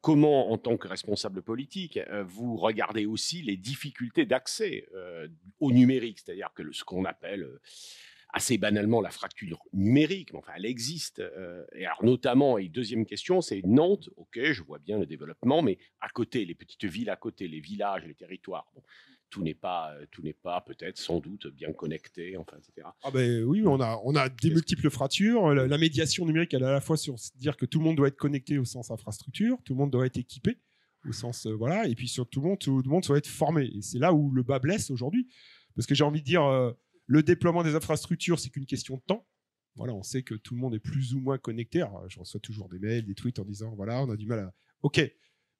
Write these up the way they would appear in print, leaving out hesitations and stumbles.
comment, en tant que responsable politique, vous regardez aussi les difficultés d'accès au numérique, c'est-à-dire que ce qu'on appelle assez banalement la fracture numérique, mais enfin elle existe. Et alors notamment, et deuxième question, c'est Nantes, ok, je vois bien le développement, mais à côté, les petites villes à côté, les villages, les territoires, bon, tout n'est pas peut-être sans doute bien connecté, enfin, etc. Ah ben oui, on a des multiples fractures. La médiation numérique, elle est à la fois sur dire que tout le monde doit être connecté au sens infrastructure, tout le monde doit être équipé au sens voilà, et puis sur tout le monde doit être formé. Et c'est là où le bas blesse aujourd'hui, parce que j'ai envie de dire, le déploiement des infrastructures, c'est qu'une question de temps. Voilà, on sait que tout le monde est plus ou moins connecté. Alors, je reçois toujours des mails, des tweets en disant voilà, on a du mal à. Ok,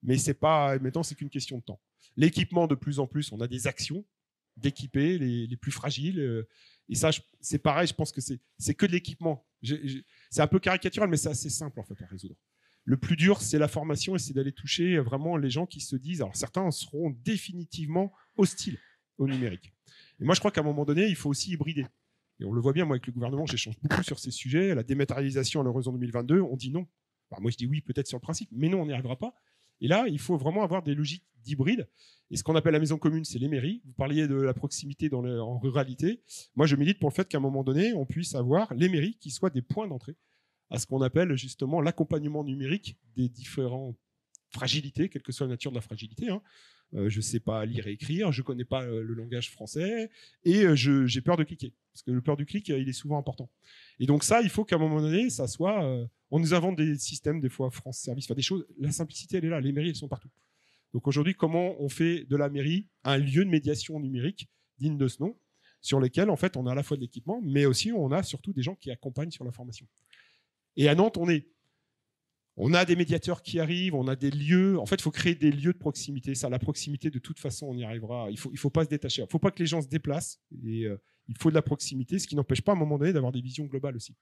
mais c'est pas maintenant, c'est qu'une question de temps. L'équipement, de plus en plus, on a des actions d'équiper les plus fragiles. Et ça, c'est pareil, je pense que c'est que de l'équipement. C'est un peu caricatural, mais c'est assez simple en fait à résoudre. Le plus dur, c'est la formation et c'est d'aller toucher vraiment les gens qui se disent. Alors certains seront définitivement hostiles au numérique. Et moi, je crois qu'à un moment donné, il faut aussi hybrider. Et on le voit bien, moi, avec le gouvernement, j'échange beaucoup sur ces sujets. La dématérialisation à l'horizon 2022, on dit non. Alors moi, je dis oui, peut-être sur le principe, mais non, on n'y arrivera pas. Et là, il faut vraiment avoir des logiques d'hybride. Et ce qu'on appelle la maison commune, c'est les mairies. Vous parliez de la proximité en ruralité. Moi, je milite pour le fait qu'à un moment donné, on puisse avoir les mairies qui soient des points d'entrée à ce qu'on appelle justement l'accompagnement numérique des différentes fragilités, quelle que soit la nature de la fragilité. Hein. Je ne sais pas lire et écrire, je ne connais pas le langage français, et j'ai peur de cliquer. Parce que le peur du clic, il est souvent important. Et donc ça, il faut qu'à un moment donné, ça soit... on nous invente des systèmes, des fois France Service, enfin des choses... La simplicité, elle est là. Les mairies, elles sont partout. Donc aujourd'hui, comment on fait de la mairie un lieu de médiation numérique digne de ce nom, sur lesquels, en fait, on a à la fois de l'équipement, mais aussi on a surtout des gens qui accompagnent sur la formation. Et à Nantes, on a des médiateurs qui arrivent, on a des lieux. En fait, il faut créer des lieux de proximité. Ça, la proximité, de toute façon, on y arrivera. Il faut pas se détacher. Il ne faut pas que les gens se déplacent. Et il faut de la proximité, ce qui n'empêche pas à un moment donné d'avoir des visions globales aussi.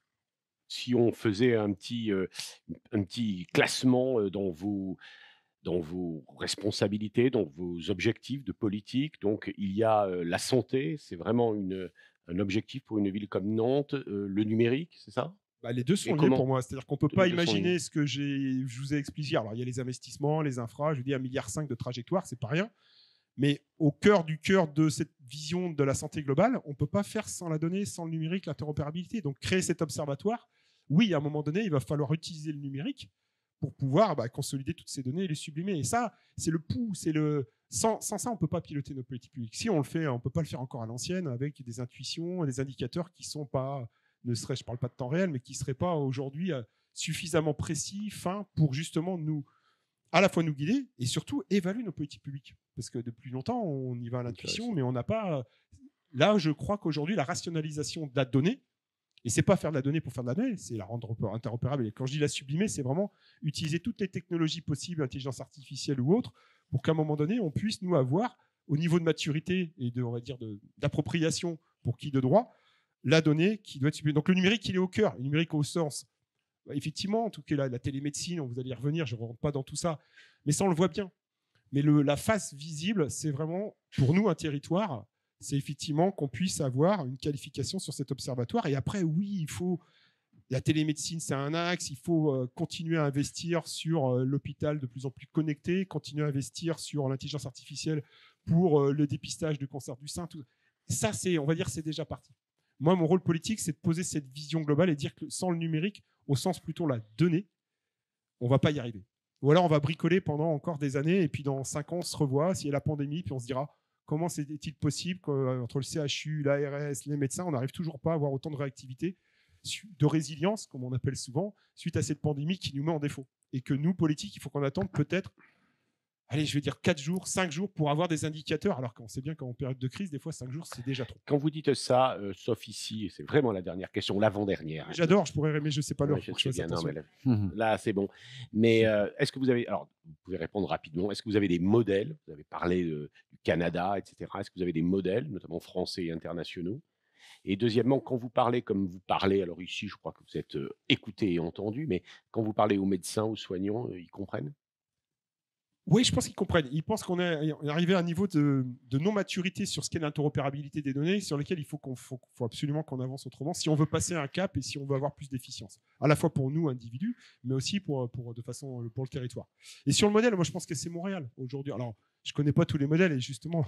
Si on faisait un petit classement dans vos responsabilités, dans vos objectifs de politique, donc il y a la santé, c'est vraiment un objectif pour une ville comme Nantes, le numérique, c'est ça? Bah, les deux Et sont liés pour comment? moi. C'est-à-dire qu'on ne peut Les pas deux sont liés. imaginer ce que je vous ai expliqué. Alors, il y a les investissements, les infras. Je dis 1,5 milliard de trajectoire, c'est pas rien. Mais au cœur de cette vision de la santé globale, on ne peut pas faire sans la donnée, sans le numérique, l'interopérabilité. Donc, créer cet observatoire, oui, à un moment donné, il va falloir utiliser le numérique pour pouvoir consolider toutes ces données et les sublimer. Et ça, c'est le pouls, sans ça, on ne peut pas piloter nos politiques publiques. Si on le fait, on ne peut pas le faire encore à l'ancienne avec des intuitions, des indicateurs qui ne sont pas, je ne parle pas de temps réel, mais qui ne seraient pas aujourd'hui suffisamment précis, fins, pour justement à la fois nous guider et surtout évaluer nos politiques publiques. Parce que depuis longtemps, on y va à l'intuition, mais on n'a pas. Là, je crois qu'aujourd'hui, la rationalisation de la donnée, et c'est pas faire de la donnée pour faire de la donnée, c'est la rendre interopérable. Et quand je dis la sublimer, c'est vraiment utiliser toutes les technologies possibles, intelligence artificielle ou autre, pour qu'à un moment donné, on puisse nous avoir, au niveau de maturité et on va dire, d'appropriation pour qui de droit, la donnée qui doit être sublimée. Donc le numérique, il est au cœur. Le numérique au sens effectivement, en tout cas, la télémédecine, vous allez y revenir, je ne rentre pas dans tout ça, mais ça, on le voit bien. Mais la face visible, c'est vraiment, pour nous, un territoire, c'est effectivement qu'on puisse avoir une qualification sur cet observatoire. Et après, oui, il faut... La télémédecine, c'est un axe, il faut continuer à investir sur l'hôpital de plus en plus connecté, continuer à investir sur l'intelligence artificielle pour le dépistage du cancer du sein. Tout. Ça, on va dire, c'est déjà parti. Moi, mon rôle politique, c'est de poser cette vision globale et dire que sans le numérique, au sens plutôt la donnée, on ne va pas y arriver. Ou alors on va bricoler pendant encore des années et puis dans 5 ans, on se revoit, s'il y a la pandémie, puis on se dira comment est-il possible qu'entre le CHU, l'ARS, les médecins, on n'arrive toujours pas à avoir autant de réactivité, de résilience, comme on appelle souvent, suite à cette pandémie qui nous met en défaut. Et que nous, politiques, il faut qu'on attende peut-être, allez, je vais dire 4 jours, 5 jours pour avoir des indicateurs, alors qu'on sait bien qu'en période de crise, des fois 5 jours, c'est déjà trop. Quand vous dites ça, sauf ici, et c'est vraiment la dernière question, l'avant-dernière. Hein. J'adore, je pourrais, mais je ne sais pas l'heure. Ouais, je sais bien, non, mais Mmh. là, c'est bon. Mais est-ce que vous avez, alors, vous pouvez répondre rapidement, est-ce que vous avez des modèles? Vous avez parlé du Canada, etc. Est-ce que vous avez des modèles, notamment français et internationaux? Et deuxièmement, quand vous parlez comme vous parlez, alors ici, je crois que vous êtes écouté et entendu, mais quand vous parlez aux médecins, aux soignants, ils comprennent? Oui, je pense qu'ils comprennent. Ils pensent qu'on est arrivé à un niveau de non-maturité sur ce qu'est l'interopérabilité des données, sur lequel il faut absolument qu'on avance autrement si on veut passer un cap et si on veut avoir plus d'efficience. À la fois pour nous, individus, mais aussi pour le territoire. Et sur le modèle, moi, je pense que c'est Montréal aujourd'hui. Alors, je ne connais pas tous les modèles et justement,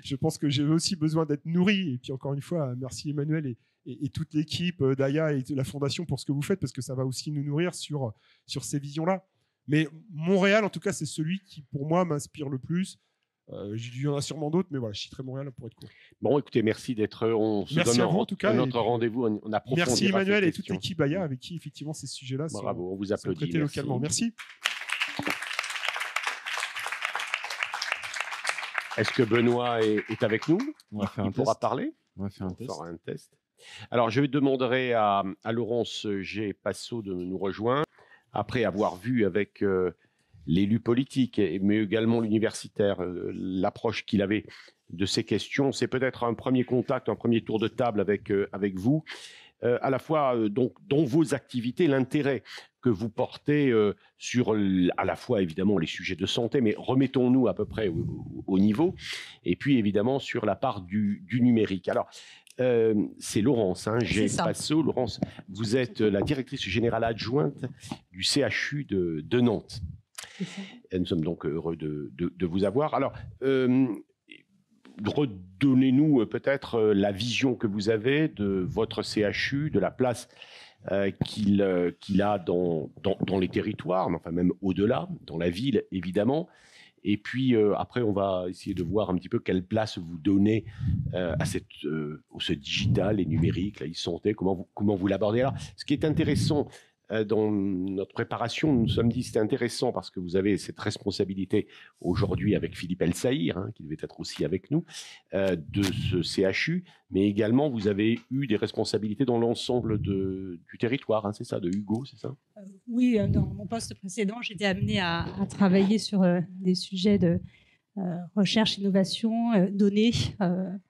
je pense que j'ai aussi besoin d'être nourri. Et puis, encore une fois, merci Emmanuel et toute l'équipe d'AIA et de la Fondation pour ce que vous faites, parce que ça va aussi nous nourrir sur ces visions-là. Mais Montréal, en tout cas, c'est celui qui, pour moi, m'inspire le plus. Il y en a sûrement d'autres, mais voilà, je citerai Montréal pour être court. Bon, écoutez, merci d'être. On se donne en tout cas, notre rendez-vous. On approfondira. Merci Emmanuel et toute l'équipe AIA avec qui, effectivement, ces sujets-là sont traités localement. Merci. Est-ce que Benoît est avec nous? On va faire un test. Pourra parler. On va faire on fera un test. Alors, je demanderai à Laurence G. Passot de nous rejoindre. Après avoir vu avec l'élu politique, mais également l'universitaire, l'approche qu'il avait de ces questions, c'est peut-être un premier contact, un premier tour de table avec vous, à la fois donc, dans vos activités, l'intérêt que vous portez sur à la fois évidemment les sujets de santé, mais remettons-nous à peu près au niveau, et puis évidemment sur la part du numérique. Alors, c'est Laurence G. Passot. Laurence, vous êtes la directrice générale adjointe du CHU de Nantes. Nous sommes donc heureux de vous avoir. Alors, redonnez-nous peut-être la vision que vous avez de votre CHU, de la place qu'il a dans les territoires, mais enfin même au-delà, dans la ville évidemment. Et puis après, on va essayer de voir un petit peu quelle place vous donnez à ce digital et numérique, la e-santé, comment vous l'abordez. Alors, ce qui est intéressant dans notre préparation, nous nous sommes dit c'était intéressant parce que vous avez cette responsabilité aujourd'hui avec Philippe El-Saïr, qui devait être aussi avec nous, de ce CHU, mais également vous avez eu des responsabilités dans l'ensemble du territoire, c'est ça, de Hugo, c'est ça? Oui, dans mon poste précédent, j'étais amenée à travailler sur des sujets de recherche, innovation, données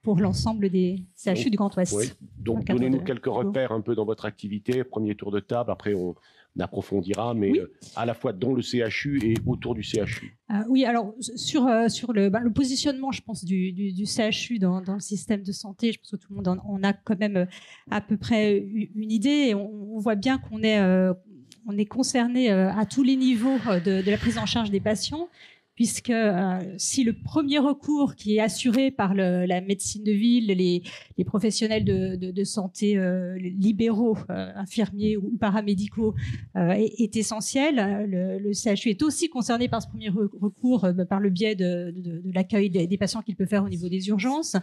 pour l'ensemble des CHU du Grand Ouest. Oui. Donc, donnez-nous quelques repères un peu dans votre activité, premier tour de table, après on approfondira, mais oui. À la fois dans le CHU et autour du CHU. Oui, alors sur le positionnement, je pense, du CHU dans le système de santé, je pense que tout le monde en a quand même à peu près une idée, et on voit bien qu'on est concerné à tous les niveaux de la prise en charge des patients, puisque si le premier recours qui est assuré par la médecine de ville, les professionnels de santé libéraux, infirmiers ou paramédicaux est essentiel, le CHU est aussi concerné par ce premier recours par le biais de l'accueil des patients qu'il peut faire au niveau des urgences.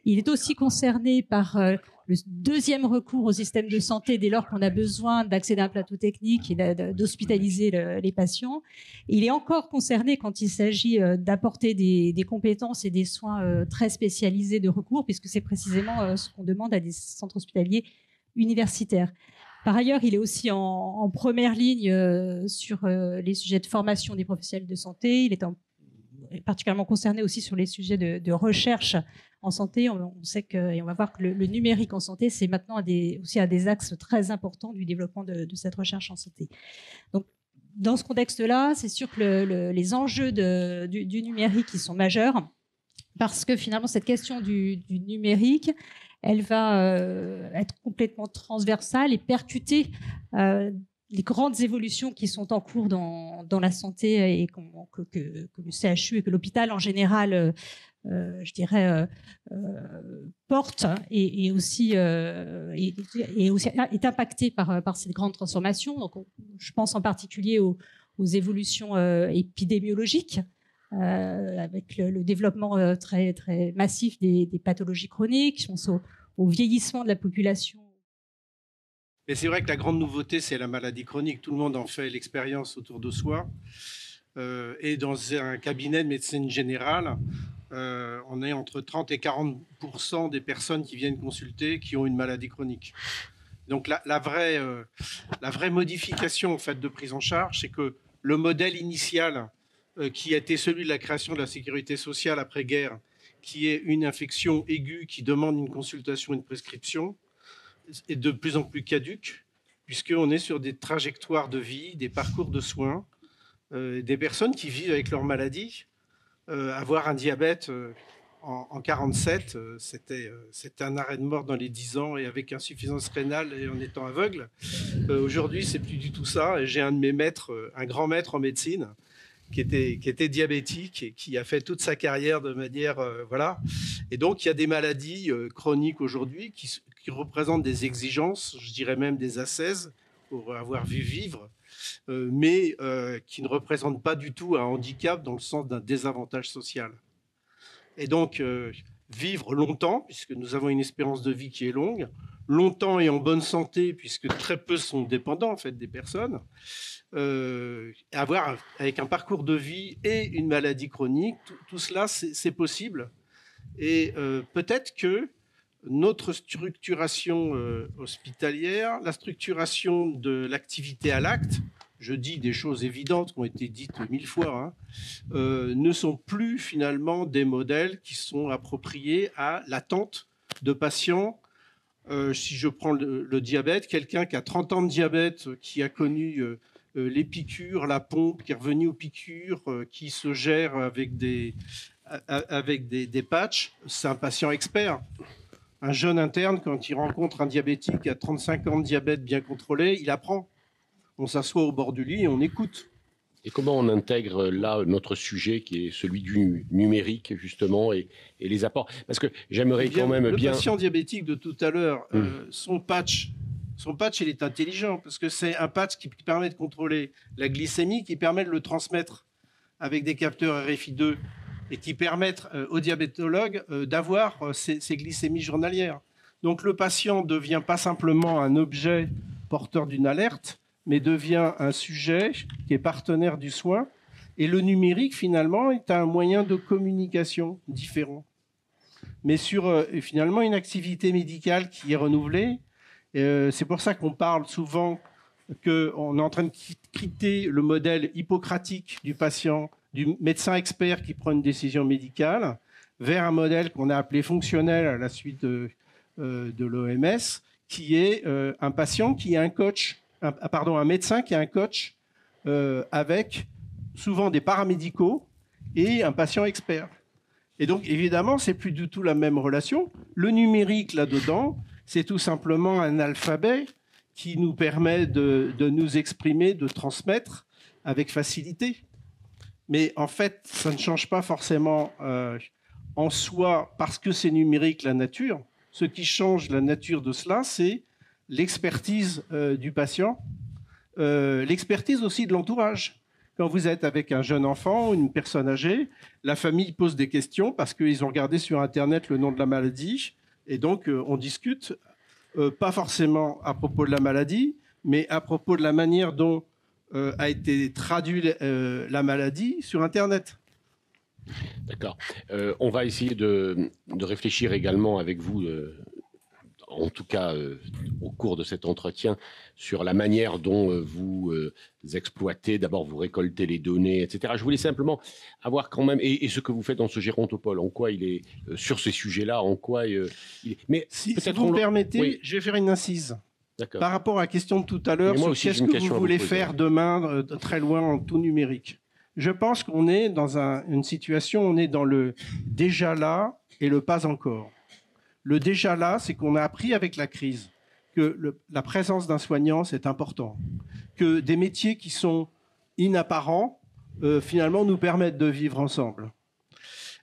Il est aussi concerné par le deuxième recours au système de santé dès lors qu'on a besoin d'accéder à un plateau technique et d'hospitaliser les patients. Il est encore concerné quand il s'agit d'apporter des compétences et des soins très spécialisés de recours, puisque c'est précisément ce qu'on demande à des centres hospitaliers universitaires. Par ailleurs, il est aussi en première ligne sur les sujets de formation des professionnels de santé. Il est particulièrement concerné aussi sur les sujets de recherche en santé. On sait et on va voir que le numérique en santé, c'est maintenant aussi un des axes très importants du développement de cette recherche en santé. Donc, dans ce contexte-là, c'est sûr que les enjeux du numérique, ils sont majeurs, parce que finalement, cette question du numérique, elle va être complètement transversale et percuter les grandes évolutions qui sont en cours dans la santé et que le CHU et que l'hôpital en général, je dirais, porte et aussi est impacté par cette grande transformation. Donc, je pense en particulier aux évolutions épidémiologiques, avec le développement très, très massif des pathologies chroniques. Je pense au vieillissement de la population. Mais c'est vrai que la grande nouveauté, c'est la maladie chronique. Tout le monde en fait l'expérience autour de soi. Et dans un cabinet de médecine générale, on est entre 30 et 40% des personnes qui viennent consulter qui ont une maladie chronique. Donc la vraie modification en fait, de prise en charge, c'est que le modèle initial qui a été celui de la création de la sécurité sociale après-guerre, qui est une infection aiguë qui demande une consultation, une prescription, est de plus en plus caduque, puisqu'on est sur des trajectoires de vie, des parcours de soins des personnes qui vivent avec leur maladie. Avoir un diabète en 47, c'était un arrêt de mort dans les 10 ans et avec insuffisance rénale et en étant aveugle. Aujourd'hui, c'est plus du tout ça. Et j'ai un de mes maîtres, un grand maître en médecine, qui était diabétique et qui a fait toute sa carrière de manière... voilà. Et donc, il y a des maladies chroniques aujourd'hui qui représentent des exigences, je dirais même des ascèses, pour avoir vu vivre, mais qui ne représentent pas du tout un handicap dans le sens d'un désavantage social. Et donc, vivre longtemps, puisque nous avons une espérance de vie qui est longue, longtemps et en bonne santé, puisque très peu sont dépendants en fait, des personnes, avoir avec un parcours de vie et une maladie chronique, tout cela, c'est possible. Et peut-être que notre structuration hospitalière, la structuration de l'activité à l'acte, je dis des choses évidentes qui ont été dites 1000 fois, ne sont plus finalement des modèles qui sont appropriés à l'attente de patients. Si je prends le diabète, quelqu'un qui a 30 ans de diabète, qui a connu les piqûres, la pompe, qui est revenu aux piqûres, qui se gère avec des patchs, c'est un patient expert. Un jeune interne, quand il rencontre un diabétique qui a 35 ans de diabète bien contrôlé, il apprend. On s'assoit au bord du lit et on écoute. Et comment on intègre là notre sujet qui est celui du numérique justement et les apports? Parce que j'aimerais quand même le bien... Le patient diabétique de tout à l'heure, son patch, il est intelligent parce que c'est un patch qui permet de contrôler la glycémie, qui permet de le transmettre avec des capteurs RFI2 et qui permettent aux diabétologues d'avoir ces glycémies journalières. Donc le patient ne devient pas simplement un objet porteur d'une alerte, mais devient un sujet qui est partenaire du soin. Et le numérique, finalement, est un moyen de communication différent. Mais sur, finalement, une activité médicale qui est renouvelée. C'est pour ça qu'on parle souvent qu'on est en train de quitter le modèle hippocratique du patient, du médecin expert qui prend une décision médicale, vers un modèle qu'on a appelé fonctionnel à la suite de l'OMS, qui est un patient qui a un coach, un médecin qui a un coach avec souvent des paramédicaux et un patient expert. Et donc, évidemment, c'est plus du tout la même relation. Le numérique, là-dedans, c'est tout simplement un alphabet qui nous permet de nous exprimer, de transmettre avec facilité. Mais en fait, ça ne change pas forcément en soi, parce que c'est numérique, la nature. Ce qui change la nature de cela, c'est l'expertise du patient, l'expertise aussi de l'entourage. Quand vous êtes avec un jeune enfant ou une personne âgée, la famille pose des questions parce qu'ils ont regardé sur Internet le nom de la maladie. Et donc, on discute, pas forcément à propos de la maladie, mais à propos de la manière dont a été traduite la maladie sur Internet. D'accord. On va essayer de réfléchir également avec vous, en tout cas au cours de cet entretien, sur la manière dont vous exploitez, d'abord vous récoltez les données, etc. Je voulais simplement avoir quand même, et ce que vous faites dans ce Gérontopole, en quoi il est, sur ces sujets-là, en quoi il est... Mais si vous me permettez, oui. Je vais faire une incise. Par rapport à la question de tout à l'heure, sur qu'est-ce que vous voulez faire demain, très loin, en tout numérique. Je pense qu'on est dans une situation, on est dans le déjà là et le pas encore. Le déjà là, c'est qu'on a appris avec la crise que la présence d'un soignant, c'est important. Que des métiers qui sont inapparents, finalement, nous permettent de vivre ensemble.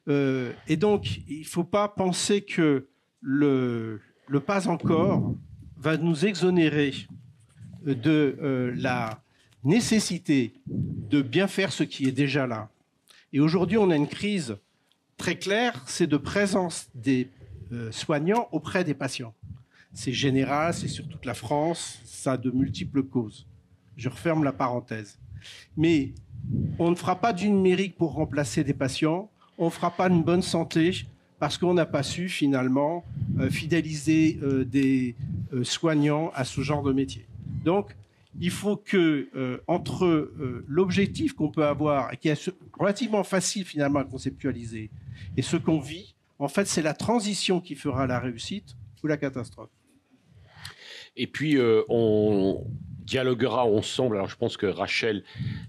Et donc, il ne faut pas penser que le pas encore va nous exonérer de la nécessité de bien faire ce qui est déjà là. Et aujourd'hui, on a une crise très claire, c'est de présence des soignants auprès des patients. C'est général, c'est sur toute la France, ça a de multiples causes. Je referme la parenthèse. Mais on ne fera pas du numérique pour remplacer des patients, on ne fera pas une bonne santé parce qu'on n'a pas su finalement fidéliser des soignants à ce genre de métier. Donc, il faut que, entre l'objectif qu'on peut avoir, et qui est relativement facile finalement à conceptualiser, et ce qu'on vit, en fait, c'est la transition qui fera la réussite ou la catastrophe. Et puis, on dialoguera ensemble. Alors, je pense que Rachel,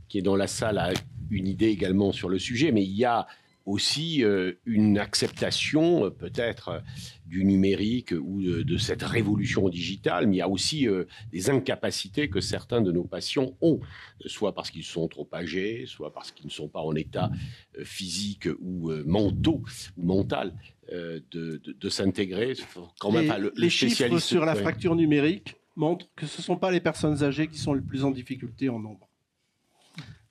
qui est dans la salle, a une idée également sur le sujet, mais il y a aussi une acceptation peut-être du numérique ou de cette révolution digitale, mais il y a aussi des incapacités que certains de nos patients ont, soit parce qu'ils sont trop âgés, soit parce qu'ils ne sont pas en état physique ou mental de s'intégrer. Quand même, les chiffres sur la fracture numérique montrent que ce ne sont pas les personnes âgées qui sont les plus en difficulté en nombre.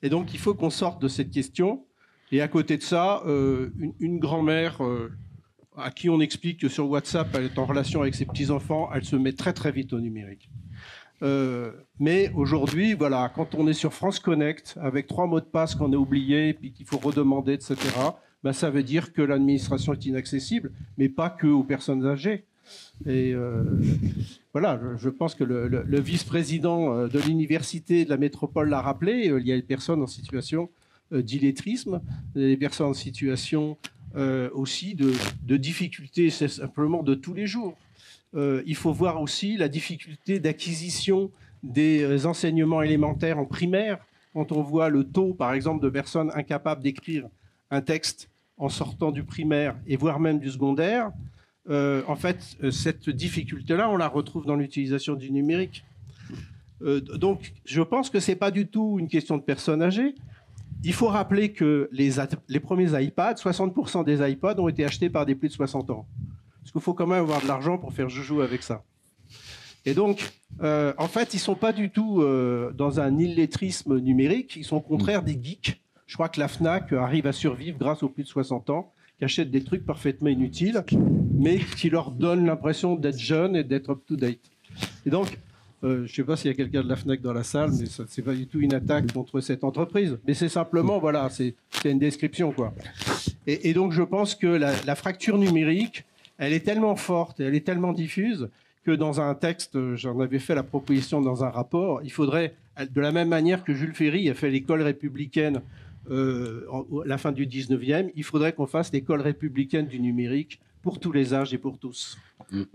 Et donc, il faut qu'on sorte de cette question. Et à côté de ça, une grand-mère à qui on explique que sur WhatsApp, elle est en relation avec ses petits-enfants, elle se met très très vite au numérique. Mais aujourd'hui, voilà, quand on est sur France Connect, avec 3 mots de passe qu'on a oubliés, puis qu'il faut redemander, etc., ben, ça veut dire que l'administration est inaccessible, mais pas que aux personnes âgées. Et voilà, je pense que le vice-président de l'université de la métropole l'a rappelé, il y a des personnes en situation d'illettrisme, des personnes en situation aussi de difficultés, c'est simplement de tous les jours. Il faut voir aussi la difficulté d'acquisition des enseignements élémentaires en primaire, quand on voit le taux, par exemple, de personnes incapables d'écrire un texte en sortant du primaire et voire même du secondaire. En fait, cette difficulté-là, on la retrouve dans l'utilisation du numérique. Donc, je pense que ce n'est pas du tout une question de personnes âgées. Il faut rappeler que les premiers iPads, 60% des iPods ont été achetés par des plus de 60 ans. Parce qu'il faut quand même avoir de l'argent pour faire joujou avec ça. Et donc, en fait, ils ne sont pas du tout dans un illettrisme numérique, ils sont au contraire des geeks. Je crois que la FNAC arrive à survivre grâce aux plus de 60 ans, qui achètent des trucs parfaitement inutiles, mais qui leur donnent l'impression d'être jeunes et d'être up-to-date. Et donc, je ne sais pas s'il y a quelqu'un de la FNAC dans la salle, mais ce n'est pas du tout une attaque contre cette entreprise. Mais c'est simplement, voilà, c'est une description, quoi. Et donc, je pense que la fracture numérique, elle est tellement forte et elle est tellement diffuse que dans un texte, j'en avais fait la proposition dans un rapport, il faudrait, de la même manière que Jules Ferry a fait l'école républicaine à la fin du 19e, il faudrait qu'on fasse l'école républicaine du numérique pour tous les âges et pour tous.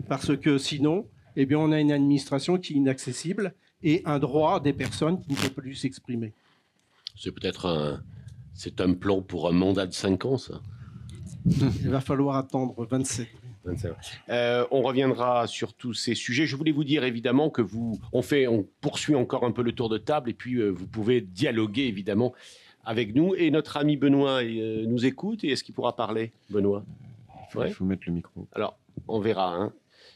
Parce que sinon, eh bien, on a une administration qui est inaccessible et un droit des personnes qui ne peuvent plus s'exprimer. C'est peut-être un plan pour un mandat de 5 ans, ça. Il va falloir attendre 27. On reviendra sur tous ces sujets. Je voulais vous dire évidemment que on poursuit encore un peu le tour de table et puis vous pouvez dialoguer évidemment avec nous. Et notre ami Benoît nous écoute. Et est-ce qu'il pourra parler, Benoît? Il faut mettre le micro. Alors, on verra. Hein.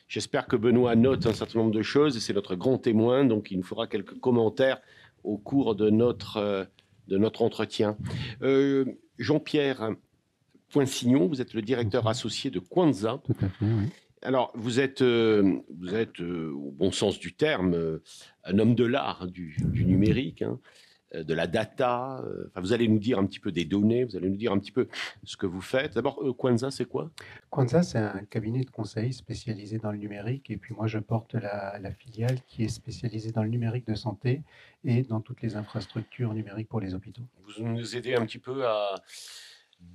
J'espère que Benoît note un certain nombre de choses. Et c'est notre grand témoin, donc il nous fera quelques commentaires au cours de notre entretien. Jean-Pierre Poinsignon, vous êtes le directeur associé de Quanza. Tout à fait, oui. Alors, vous êtes au bon sens du terme, un homme de l'art du numérique, hein, de la data. Enfin, vous allez nous dire un petit peu des données, vous allez nous dire un petit peu ce que vous faites. D'abord, Quanza, c'est quoi? Quanza, c'est un cabinet de conseil spécialisé dans le numérique. Et puis moi, je porte la filiale qui est spécialisée dans le numérique de santé et dans toutes les infrastructures numériques pour les hôpitaux. Vous nous aidez un petit peu à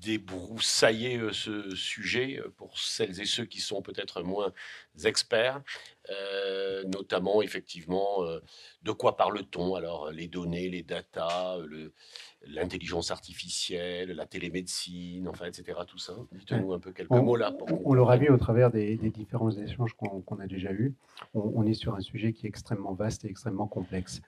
débroussailler ce sujet pour celles et ceux qui sont peut-être moins experts, notamment effectivement de quoi parle-t-on? Alors les données, les datas, l'intelligence artificielle, la télémédecine, enfin, etc. Tout ça. Dites-nous un peu quelques mots là. On l'aura vu au travers des différents échanges qu'on a déjà eus. On est sur un sujet qui est extrêmement vaste et extrêmement complexe.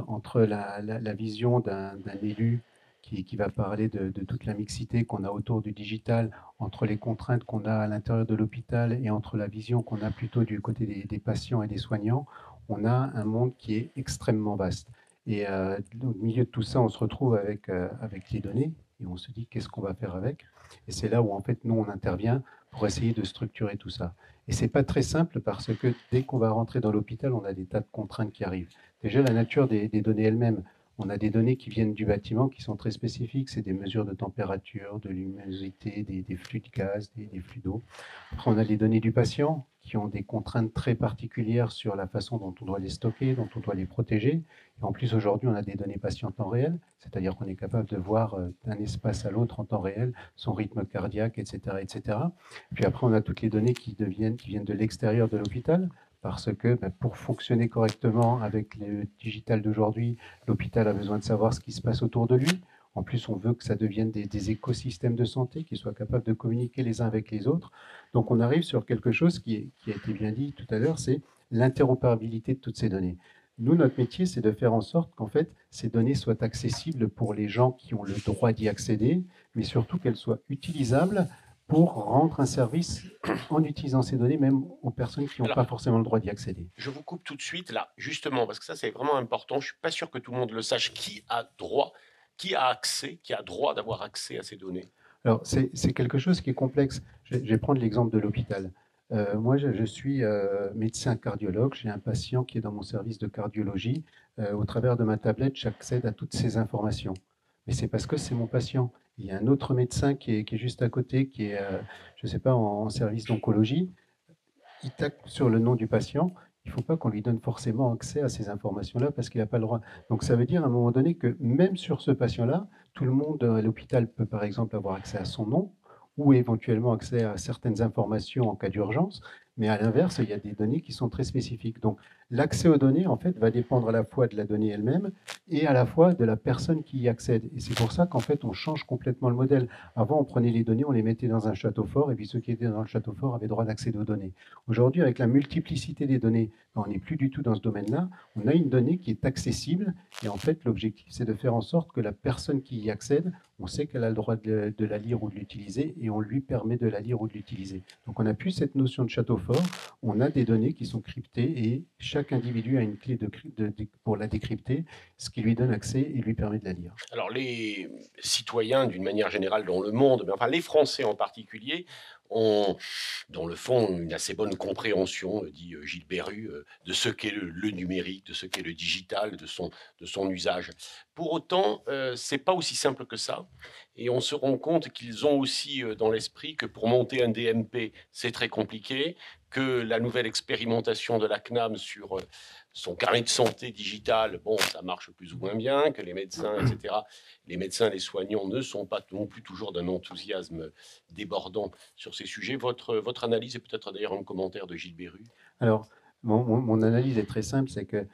Entre la vision d'un élu qui va parler de toute la mixité qu'on a autour du digital, entre les contraintes qu'on a à l'intérieur de l'hôpital et entre la vision qu'on a plutôt du côté des patients et des soignants, on a un monde qui est extrêmement vaste. Et au milieu de tout ça, on se retrouve avec les données et on se dit qu'est-ce qu'on va faire avec. Et c'est là où en fait nous on intervient pour essayer de structurer tout ça. Et c'est pas très simple parce que dès qu'on va rentrer dans l'hôpital, on a des tas de contraintes qui arrivent. Déjà la nature des données elles-mêmes. On a des données qui viennent du bâtiment qui sont très spécifiques. C'est des mesures de température, de luminosité, des flux de gaz, des flux d'eau. Après, on a les données du patient qui ont des contraintes très particulières sur la façon dont on doit les stocker, dont on doit les protéger. Et en plus, aujourd'hui, on a des données patients en temps réel, c'est-à-dire qu'on est capable de voir d'un espace à l'autre en temps réel, son rythme cardiaque, etc., etc. Puis après, on a toutes les données qui viennent de l'extérieur de l'hôpital, Parce que pour fonctionner correctement avec le digital d'aujourd'hui, l'hôpital a besoin de savoir ce qui se passe autour de lui. En plus, on veut que ça devienne des écosystèmes de santé qui soient capables de communiquer les uns avec les autres. Donc on arrive sur quelque chose qui a été bien dit tout à l'heure, c'est l'interopérabilité de toutes ces données. Nous, notre métier, c'est de faire en sorte qu'en fait, ces données soient accessibles pour les gens qui ont le droit d'y accéder, mais surtout qu'elles soient utilisables pour rendre un service en utilisant ces données, même aux personnes qui n'ont pas forcément le droit d'y accéder. Je vous coupe tout de suite là, justement, parce que ça c'est vraiment important. Je ne suis pas sûr que tout le monde le sache. Qui a droit, qui a accès, qui a droit d'avoir accès à ces données? Alors, c'est quelque chose qui est complexe. Je vais prendre l'exemple de l'hôpital. Moi, je suis médecin cardiologue. J'ai un patient qui est dans mon service de cardiologie. Au travers de ma tablette, j'accède à toutes ces informations. Mais c'est parce que c'est mon patient. Il y a un autre médecin qui est juste à côté, qui est, je ne sais pas, en service d'oncologie. Il tape sur le nom du patient. Il ne faut pas qu'on lui donne forcément accès à ces informations-là parce qu'il n'a pas le droit. Donc ça veut dire à un moment donné que même sur ce patient-là, tout le monde à l'hôpital peut par exemple avoir accès à son nom ou éventuellement accès à certaines informations en cas d'urgence. Mais à l'inverse, il y a des données qui sont très spécifiques. Donc l'accès aux données, en fait, va dépendre à la fois de la donnée elle-même et à la fois de la personne qui y accède. Et c'est pour ça qu'en fait, on change complètement le modèle. Avant, on prenait les données, on les mettait dans un château fort, et puis ceux qui étaient dans le château fort avaient droit d'accéder aux données. Aujourd'hui, avec la multiplicité des données, on n'est plus du tout dans ce domaine-là. On a une donnée qui est accessible, et en fait, l'objectif, c'est de faire en sorte que la personne qui y accède, on sait qu'elle a le droit de la lire ou de l'utiliser, et on lui permet de la lire ou de l'utiliser. Donc, on n'a plus cette notion de château fort, on a des données qui sont cryptées, et chaque individu a une clé pour la décrypter, ce qui lui donne accès et lui permet de la lire. Alors les citoyens, d'une manière générale dans le monde, mais enfin les Français en particulier, ont, dans le fond, une assez bonne compréhension, dit Gilles Berru, de ce qu'est le numérique, de ce qu'est le digital, de son usage. Pour autant, c'est pas aussi simple que ça. Et on se rend compte qu'ils ont aussi dans l'esprit que pour monter un DMP, c'est très compliqué, que la nouvelle expérimentation de la CNAM sur son carnet de santé digital, bon, ça marche plus ou moins bien, que les médecins, etc., les médecins, les soignants ne sont pas non plus toujours d'un enthousiasme débordant sur ces sujets. Votre analyse, et peut-être d'ailleurs un commentaire de Gilles Berru. Alors, mon analyse est très simple, c'est que,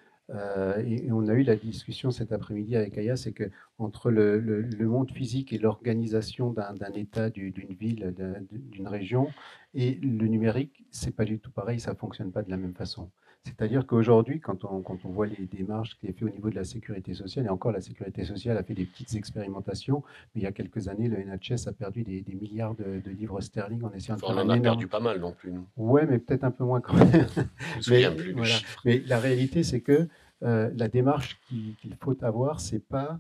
et on a eu la discussion cet après-midi avec Aya, c'est que entre le monde physique et l'organisation d'un État, d'une ville, d'une région, et le numérique, c'est pas du tout pareil, ça fonctionne pas de la même façon. C'est-à-dire qu'aujourd'hui, quand on voit les démarches qui sont faites au niveau de la sécurité sociale, et encore la sécurité sociale a fait des petites expérimentations, mais il y a quelques années, le NHS a perdu des milliards de livres sterling en essayant de faire on en a perdu pas mal non plus. Ouais, mais peut-être un peu moins quand même. Plus voilà. Mais la réalité, c'est que la démarche qu'il faut avoir, c'est pas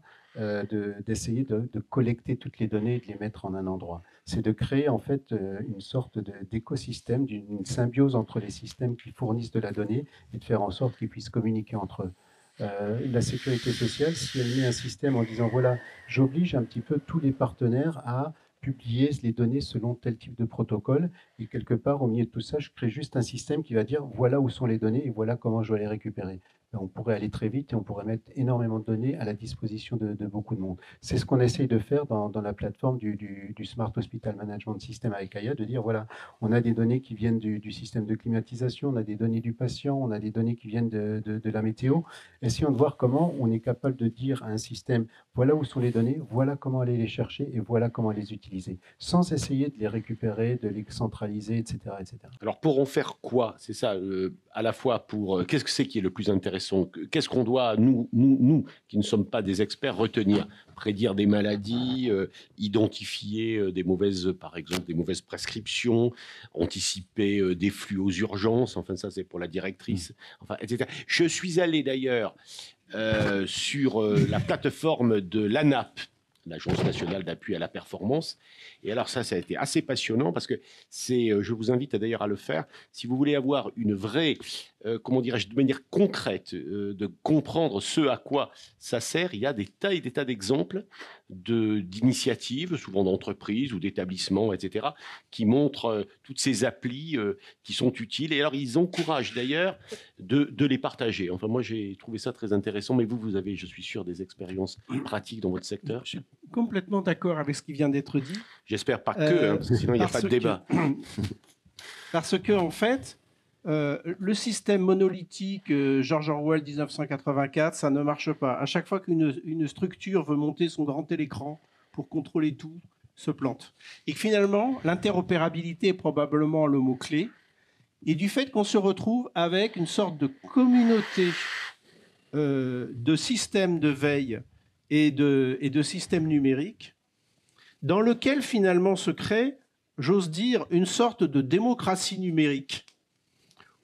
d'essayer de collecter toutes les données et de les mettre en un endroit. C'est de créer en fait une sorte d'écosystème, d'une symbiose entre les systèmes qui fournissent de la donnée et de faire en sorte qu'ils puissent communiquer entre eux. La sécurité sociale, si elle met un système en disant voilà, j'oblige un petit peu tous les partenaires à publier les données selon tel type de protocole, et quelque part au milieu de tout ça, je crée juste un système qui va dire voilà où sont les données et voilà comment je dois les récupérer. On pourrait aller très vite et on pourrait mettre énormément de données à la disposition de beaucoup de monde. C'est ce qu'on essaye de faire dans la plateforme du Smart Hospital Management System avec Aya, de dire voilà, on a des données qui viennent du système de climatisation, on a des données du patient, on a des données qui viennent de la météo. Essayons de voir comment on est capable de dire à un système voilà où sont les données, voilà comment aller les chercher et voilà comment les utiliser, sans essayer de les récupérer, de les centraliser, etc. etc. Alors pour en faire quoi? C'est ça, à la fois pour... qu'est-ce que c'est qui est le plus intéressant? Qu'est-ce qu'on doit, nous, qui ne sommes pas des experts, retenir? Prédire des maladies, identifier par exemple, des mauvaises prescriptions, anticiper des flux aux urgences, enfin ça c'est pour la directrice, enfin, etc. Je suis allé d'ailleurs sur la plateforme de l'ANAP, l'Agence nationale d'appui à la performance. Et alors ça a été assez passionnant parce que je vous invite d'ailleurs à le faire, si vous voulez avoir une vraie, comment dirais-je, de manière concrète, de comprendre ce à quoi ça sert. Il y a des tas et des tas d'exemples d'initiatives, souvent d'entreprises ou d'établissements, etc., qui montrent toutes ces applis qui sont utiles. Et alors, ils encouragent d'ailleurs de les partager. Enfin, moi, j'ai trouvé ça très intéressant. Mais vous avez, je suis sûr, des expériences pratiques dans votre secteur. Je suis complètement d'accord avec ce qui vient d'être dit. J'espère pas que, parce que sinon, il n'y a pas de débat. Parce que, en fait, Le système monolithique, George Orwell 1984, ça ne marche pas. À chaque fois qu'une structure veut monter son grand télécran pour contrôler tout, se plante. Et que finalement, l'interopérabilité est probablement le mot-clé. Et du fait qu'on se retrouve avec une sorte de communauté de systèmes de veille et de systèmes numériques, dans lequel finalement se crée, j'ose dire, une sorte de démocratie numérique,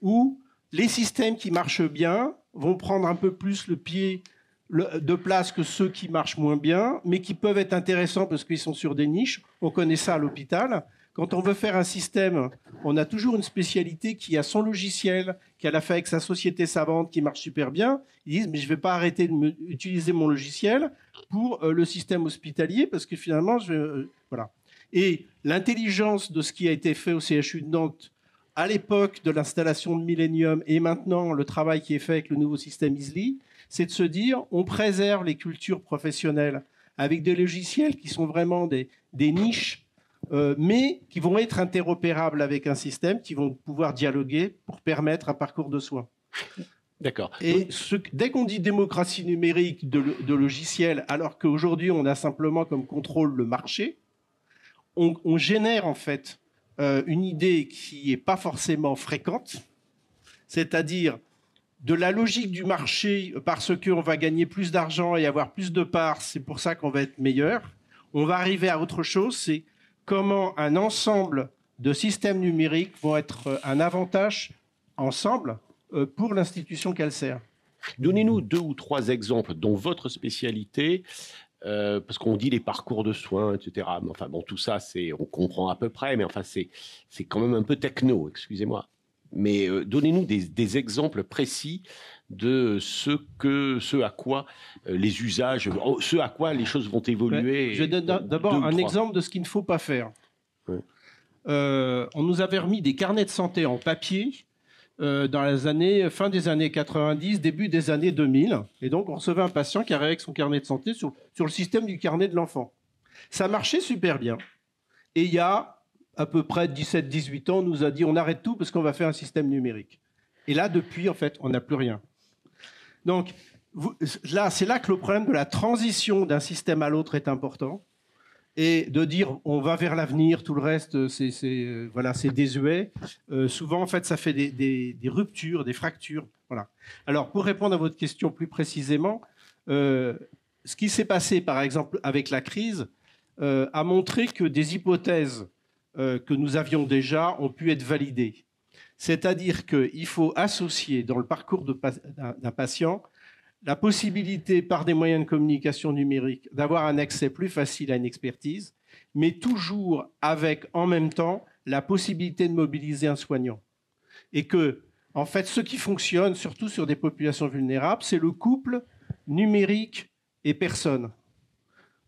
où les systèmes qui marchent bien vont prendre un peu plus le pied de place que ceux qui marchent moins bien, mais qui peuvent être intéressants parce qu'ils sont sur des niches. On connaît ça à l'hôpital. Quand on veut faire un système, on a toujours une spécialité qui a son logiciel, qu'elle a fait avec sa société savante, qui marche super bien. Ils disent, mais je ne vais pas arrêter d'utiliser mon logiciel pour le système hospitalier, parce que finalement, voilà. Et l'intelligence de ce qui a été fait au CHU de Nantes à l'époque de l'installation de Millennium et maintenant le travail qui est fait avec le nouveau système ISLI, c'est de se dire, on préserve les cultures professionnelles avec des logiciels qui sont vraiment des niches, mais qui vont être interopérables avec un système, qui vont pouvoir dialoguer pour permettre un parcours de soins. D'accord. Et dès qu'on dit démocratie numérique de logiciels, alors qu'aujourd'hui on a simplement comme contrôle le marché, on génère en fait une idée qui n'est pas forcément fréquente, c'est-à-dire de la logique du marché parce qu'on va gagner plus d'argent et avoir plus de parts, c'est pour ça qu'on va être meilleur. On va arriver à autre chose, c'est comment un ensemble de systèmes numériques vont être un avantage ensemble pour l'institution qu'elle sert. Donnez-nous 2 ou 3 exemples dont votre spécialité, parce qu'on dit les parcours de soins, etc. Mais enfin bon, tout ça, on comprend à peu près, mais enfin c'est quand même un peu techno, excusez-moi. Mais donnez-nous des exemples précis de ce à quoi les usages, ce à quoi les choses vont évoluer. Je donne d'abord un exemple de ce qu'il ne faut pas faire. Ouais. On nous avait remis des carnets de santé en papier dans les années, fin des années 90, début des années 2000. Et donc, on recevait un patient qui arrivait avec son carnet de santé sur le système du carnet de l'enfant. Ça marchait super bien. Et il y a à peu près 17-18 ans, on nous a dit on arrête tout parce qu'on va faire un système numérique. Et là, depuis, en fait, on n'a plus rien. Donc, c'est là que le problème de la transition d'un système à l'autre est important. Et de dire on va vers l'avenir, tout le reste, c'est désuet. Souvent, en fait, ça fait des ruptures, des fractures. Voilà. Alors, pour répondre à votre question plus précisément, ce qui s'est passé, par exemple, avec la crise, a montré que des hypothèses que nous avions déjà ont pu être validées. C'est-à-dire qu'il faut associer dans le parcours d'un patient la possibilité, par des moyens de communication numérique, d'avoir un accès plus facile à une expertise, mais toujours avec, en même temps, la possibilité de mobiliser un soignant. Et que, en fait, ce qui fonctionne, surtout sur des populations vulnérables, c'est le couple numérique et personne.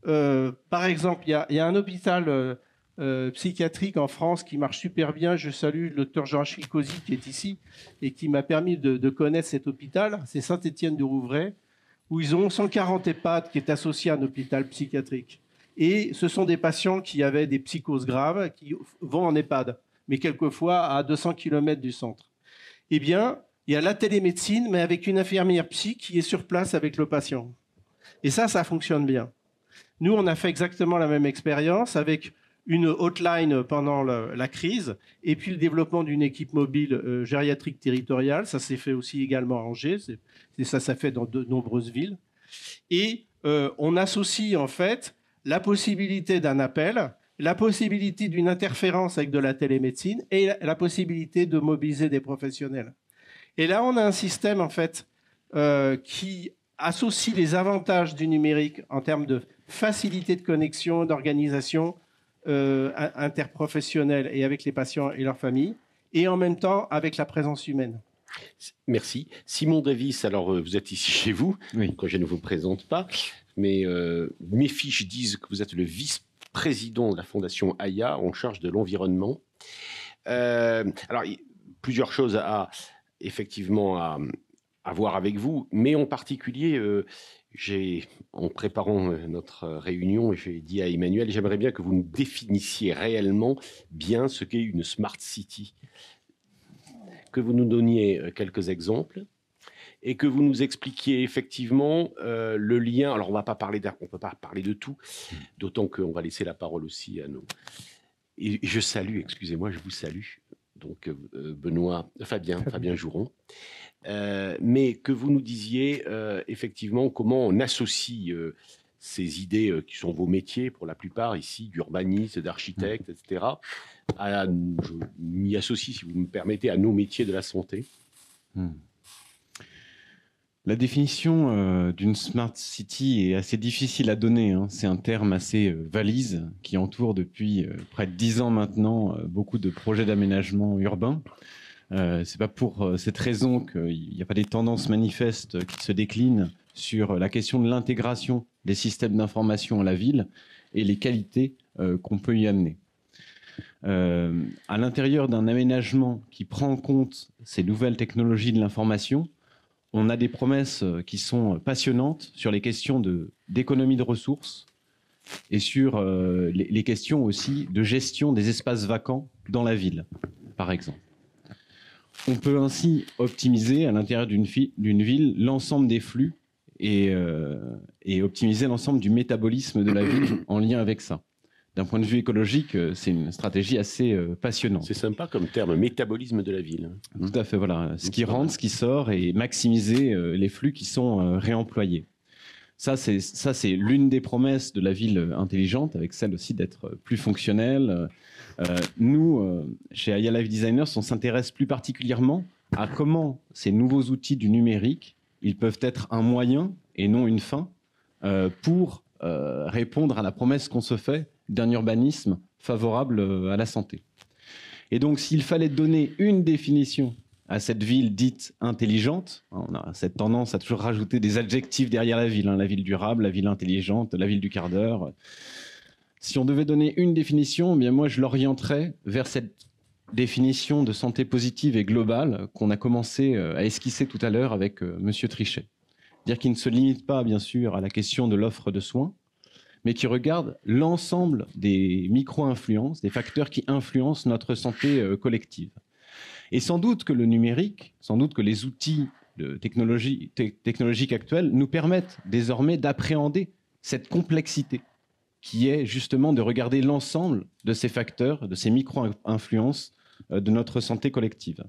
Par exemple, il y a un hôpital psychiatrique en France qui marche super bien. Je salue le docteur Jean-Achille Cozy qui est ici et qui m'a permis de connaître cet hôpital. C'est Saint-Étienne-du-Rouvray, où ils ont 140 EHPAD qui est associé à un hôpital psychiatrique. Et ce sont des patients qui avaient des psychoses graves qui vont en EHPAD, mais quelquefois à 200 km du centre. Eh bien, il y a la télémédecine, mais avec une infirmière psy qui est sur place avec le patient. Et ça fonctionne bien. Nous, on a fait exactement la même expérience avec une hotline pendant la crise, et puis le développement d'une équipe mobile gériatrique territoriale. Ça s'est fait aussi également à Angers, ça s'est fait dans de nombreuses villes. Et on associe en fait la possibilité d'un appel, la possibilité d'une interférence avec de la télémédecine et la possibilité de mobiliser des professionnels. Et là, on a un système en fait qui associe les avantages du numérique en termes de facilité de connexion, d'organisation, interprofessionnelle et avec les patients et leurs familles, et en même temps avec la présence humaine. Merci. Simon Davis, alors vous êtes ici chez vous, oui. Quand je ne vous présente pas, mais mes fiches disent que vous êtes le vice-président de la Fondation AIA en charge de l'environnement. Alors, plusieurs choses effectivement à voir avec vous, mais en particulier, en préparant notre réunion, j'ai dit à Emmanuel, j'aimerais bien que vous nous définissiez réellement bien ce qu'est une smart city. que vous nous donniez quelques exemples et que vous nous expliquiez effectivement le lien. Alors, on ne peut pas parler de tout, d'autant qu'on va laisser la parole aussi à nos... Et je vous salue, donc Fabien Jouron. Mais que vous nous disiez effectivement comment on associe ces idées qui sont vos métiers pour la plupart ici, d'urbanistes, d'architectes, etc. Je m'y associe, si vous me permettez, à nos métiers de la santé. La définition d'une smart city est assez difficile à donner. C'est un terme assez valise qui entoure depuis près de 10 ans maintenant beaucoup de projets d'aménagement urbain. C'est pas pour cette raison qu'il n'y a pas des tendances manifestes qui se déclinent sur la question de l'intégration des systèmes d'information à la ville et les qualités qu'on peut y amener. À l'intérieur d'un aménagement qui prend en compte ces nouvelles technologies de l'information, on a des promesses qui sont passionnantes sur les questions d'économie de ressources et sur les questions aussi de gestion des espaces vacants dans la ville, par exemple. On peut ainsi optimiser à l'intérieur d'une ville l'ensemble des flux et optimiser l'ensemble du métabolisme de la ville en lien avec ça. D'un point de vue écologique, c'est une stratégie assez passionnante. C'est sympa comme terme, métabolisme de la ville. Tout à fait, voilà. Ce qui rentre, ce qui sort et maximiser les flux qui sont réemployés. Ça, c'est l'une des promesses de la ville intelligente, avec celle aussi d'être plus fonctionnelle. Nous, chez Aya Life Designers, on s'intéresse plus particulièrement à comment ces nouveaux outils du numérique, ils peuvent être un moyen et non une fin pour répondre à la promesse qu'on se fait d'un urbanisme favorable à la santé. Et donc, s'il fallait donner une définition à cette ville dite intelligente, on a cette tendance à toujours rajouter des adjectifs derrière la ville durable, la ville intelligente, la ville du quart d'heure. Si on devait donner une définition, eh bien moi je l'orienterais vers cette définition de santé positive et globale qu'on a commencé à esquisser tout à l'heure avec Monsieur Trichet. C'est-à-dire qu'il ne se limite pas, bien sûr, à la question de l'offre de soins, mais qui regarde l'ensemble des micro-influences, des facteurs qui influencent notre santé collective. Et sans doute que le numérique, sans doute que les outils technologiques actuels nous permettent désormais d'appréhender cette complexité qui est justement de regarder l'ensemble de ces facteurs, de ces micro-influences de notre santé collective.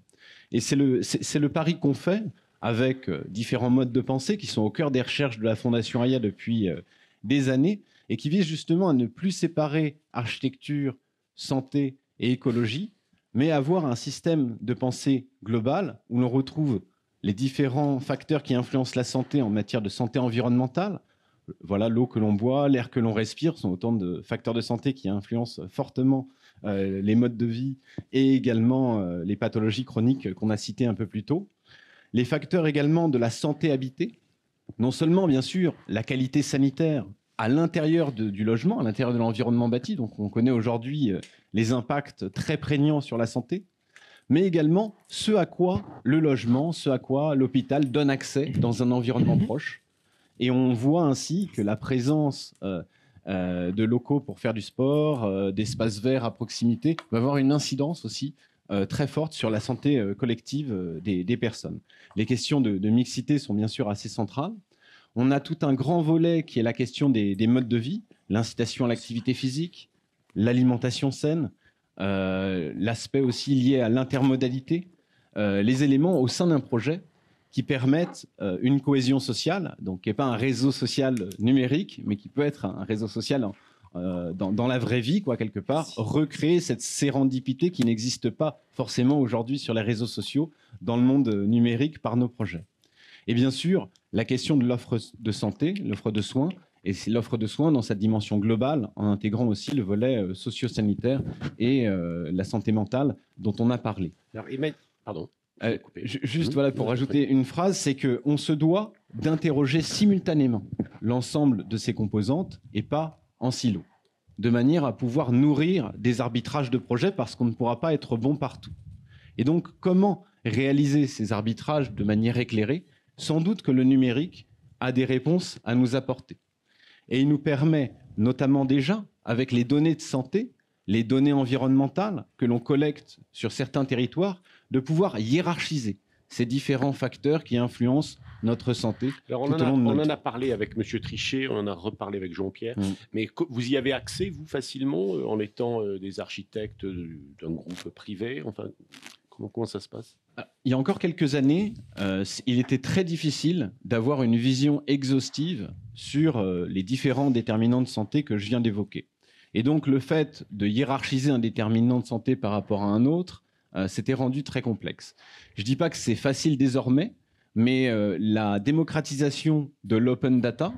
Et c'est le pari qu'on fait avec différents modes de pensée qui sont au cœur des recherches de la Fondation Aya depuis des années et qui visent justement à ne plus séparer architecture, santé et écologie, mais avoir un système de pensée global où l'on retrouve les différents facteurs qui influencent la santé en matière de santé environnementale. Voilà, l'eau que l'on boit, l'air que l'on respire sont autant de facteurs de santé qui influencent fortement les modes de vie et également les pathologies chroniques qu'on a citées un peu plus tôt. Les facteurs également de la santé habitée, non seulement bien sûr la qualité sanitaire à l'intérieur du logement, à l'intérieur de l'environnement bâti, donc on connaît aujourd'hui les impacts très prégnants sur la santé, mais également ce à quoi le logement, ce à quoi l'hôpital donne accès dans un environnement proche. Et on voit ainsi que la présence de locaux pour faire du sport, d'espaces verts à proximité, va avoir une incidence aussi très forte sur la santé collective des personnes. Les questions de mixité sont bien sûr assez centrales. On a tout un grand volet qui est la question des modes de vie, l'incitation à l'activité physique, l'alimentation saine, l'aspect aussi lié à l'intermodalité, les éléments au sein d'un projet qui permettent une cohésion sociale, donc qui n'est pas un réseau social numérique, mais qui peut être un réseau social dans la vraie vie, quoi, quelque part, recréer cette sérendipité qui n'existe pas forcément aujourd'hui sur les réseaux sociaux dans le monde numérique par nos projets. Et bien sûr, la question de l'offre de santé, l'offre de soins, et c'est l'offre de soins dans sa dimension globale, en intégrant aussi le volet socio-sanitaire et la santé mentale dont on a parlé. Alors, pardon. Juste voilà, pour rajouter une phrase, c'est qu'on se doit d'interroger simultanément l'ensemble de ces composantes et pas en silo, de manière à pouvoir nourrir des arbitrages de projets parce qu'on ne pourra pas être bon partout. Et donc, comment réaliser ces arbitrages de manière éclairée? Sans doute que le numérique a des réponses à nous apporter. Et il nous permet, notamment déjà, avec les données de santé, les données environnementales que l'on collecte sur certains territoires, de pouvoir hiérarchiser ces différents facteurs qui influencent notre santé. Alors, on en a parlé avec M. Trichet, on en a reparlé avec Jean-Pierre, mais vous y avez accès, vous, facilement, en étant des architectes d'un groupe privé? Enfin, comment ça se passe? Il y a encore quelques années, il était très difficile d'avoir une vision exhaustive sur les différents déterminants de santé que je viens d'évoquer. Et donc, le fait de hiérarchiser un déterminant de santé par rapport à un autre s'était rendu très complexe. Je ne dis pas que c'est facile désormais, mais la démocratisation de l'open data,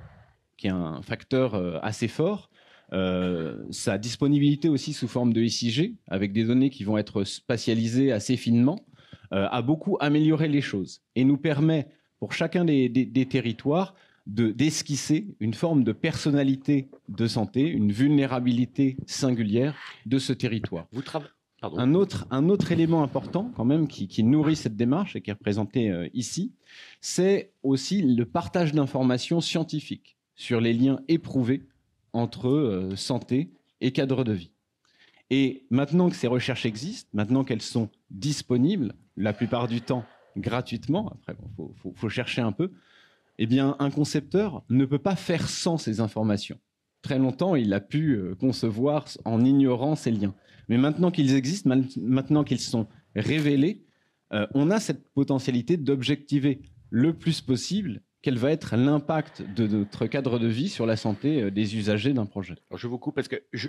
qui est un facteur assez fort, sa disponibilité aussi sous forme de SIG, avec des données qui vont être spatialisées assez finement, a beaucoup amélioré les choses et nous permet, pour chacun des territoires, d'esquisser une forme de personnalité de santé, une vulnérabilité singulière de ce territoire. Un autre élément important quand même qui nourrit cette démarche et qui est représenté ici, c'est aussi le partage d'informations scientifiques sur les liens éprouvés entre santé et cadre de vie. Et maintenant que ces recherches existent, maintenant qu'elles sont disponibles, la plupart du temps gratuitement, après faut chercher un peu, eh bien un concepteur ne peut pas faire sans ces informations. Très longtemps, il a pu concevoir en ignorant ces liens. Mais maintenant qu'ils existent, maintenant qu'ils sont révélés, on a cette potentialité d'objectiver le plus possible quel va être l'impact de notre cadre de vie sur la santé des usagers d'un projet. Alors je vous coupe parce que je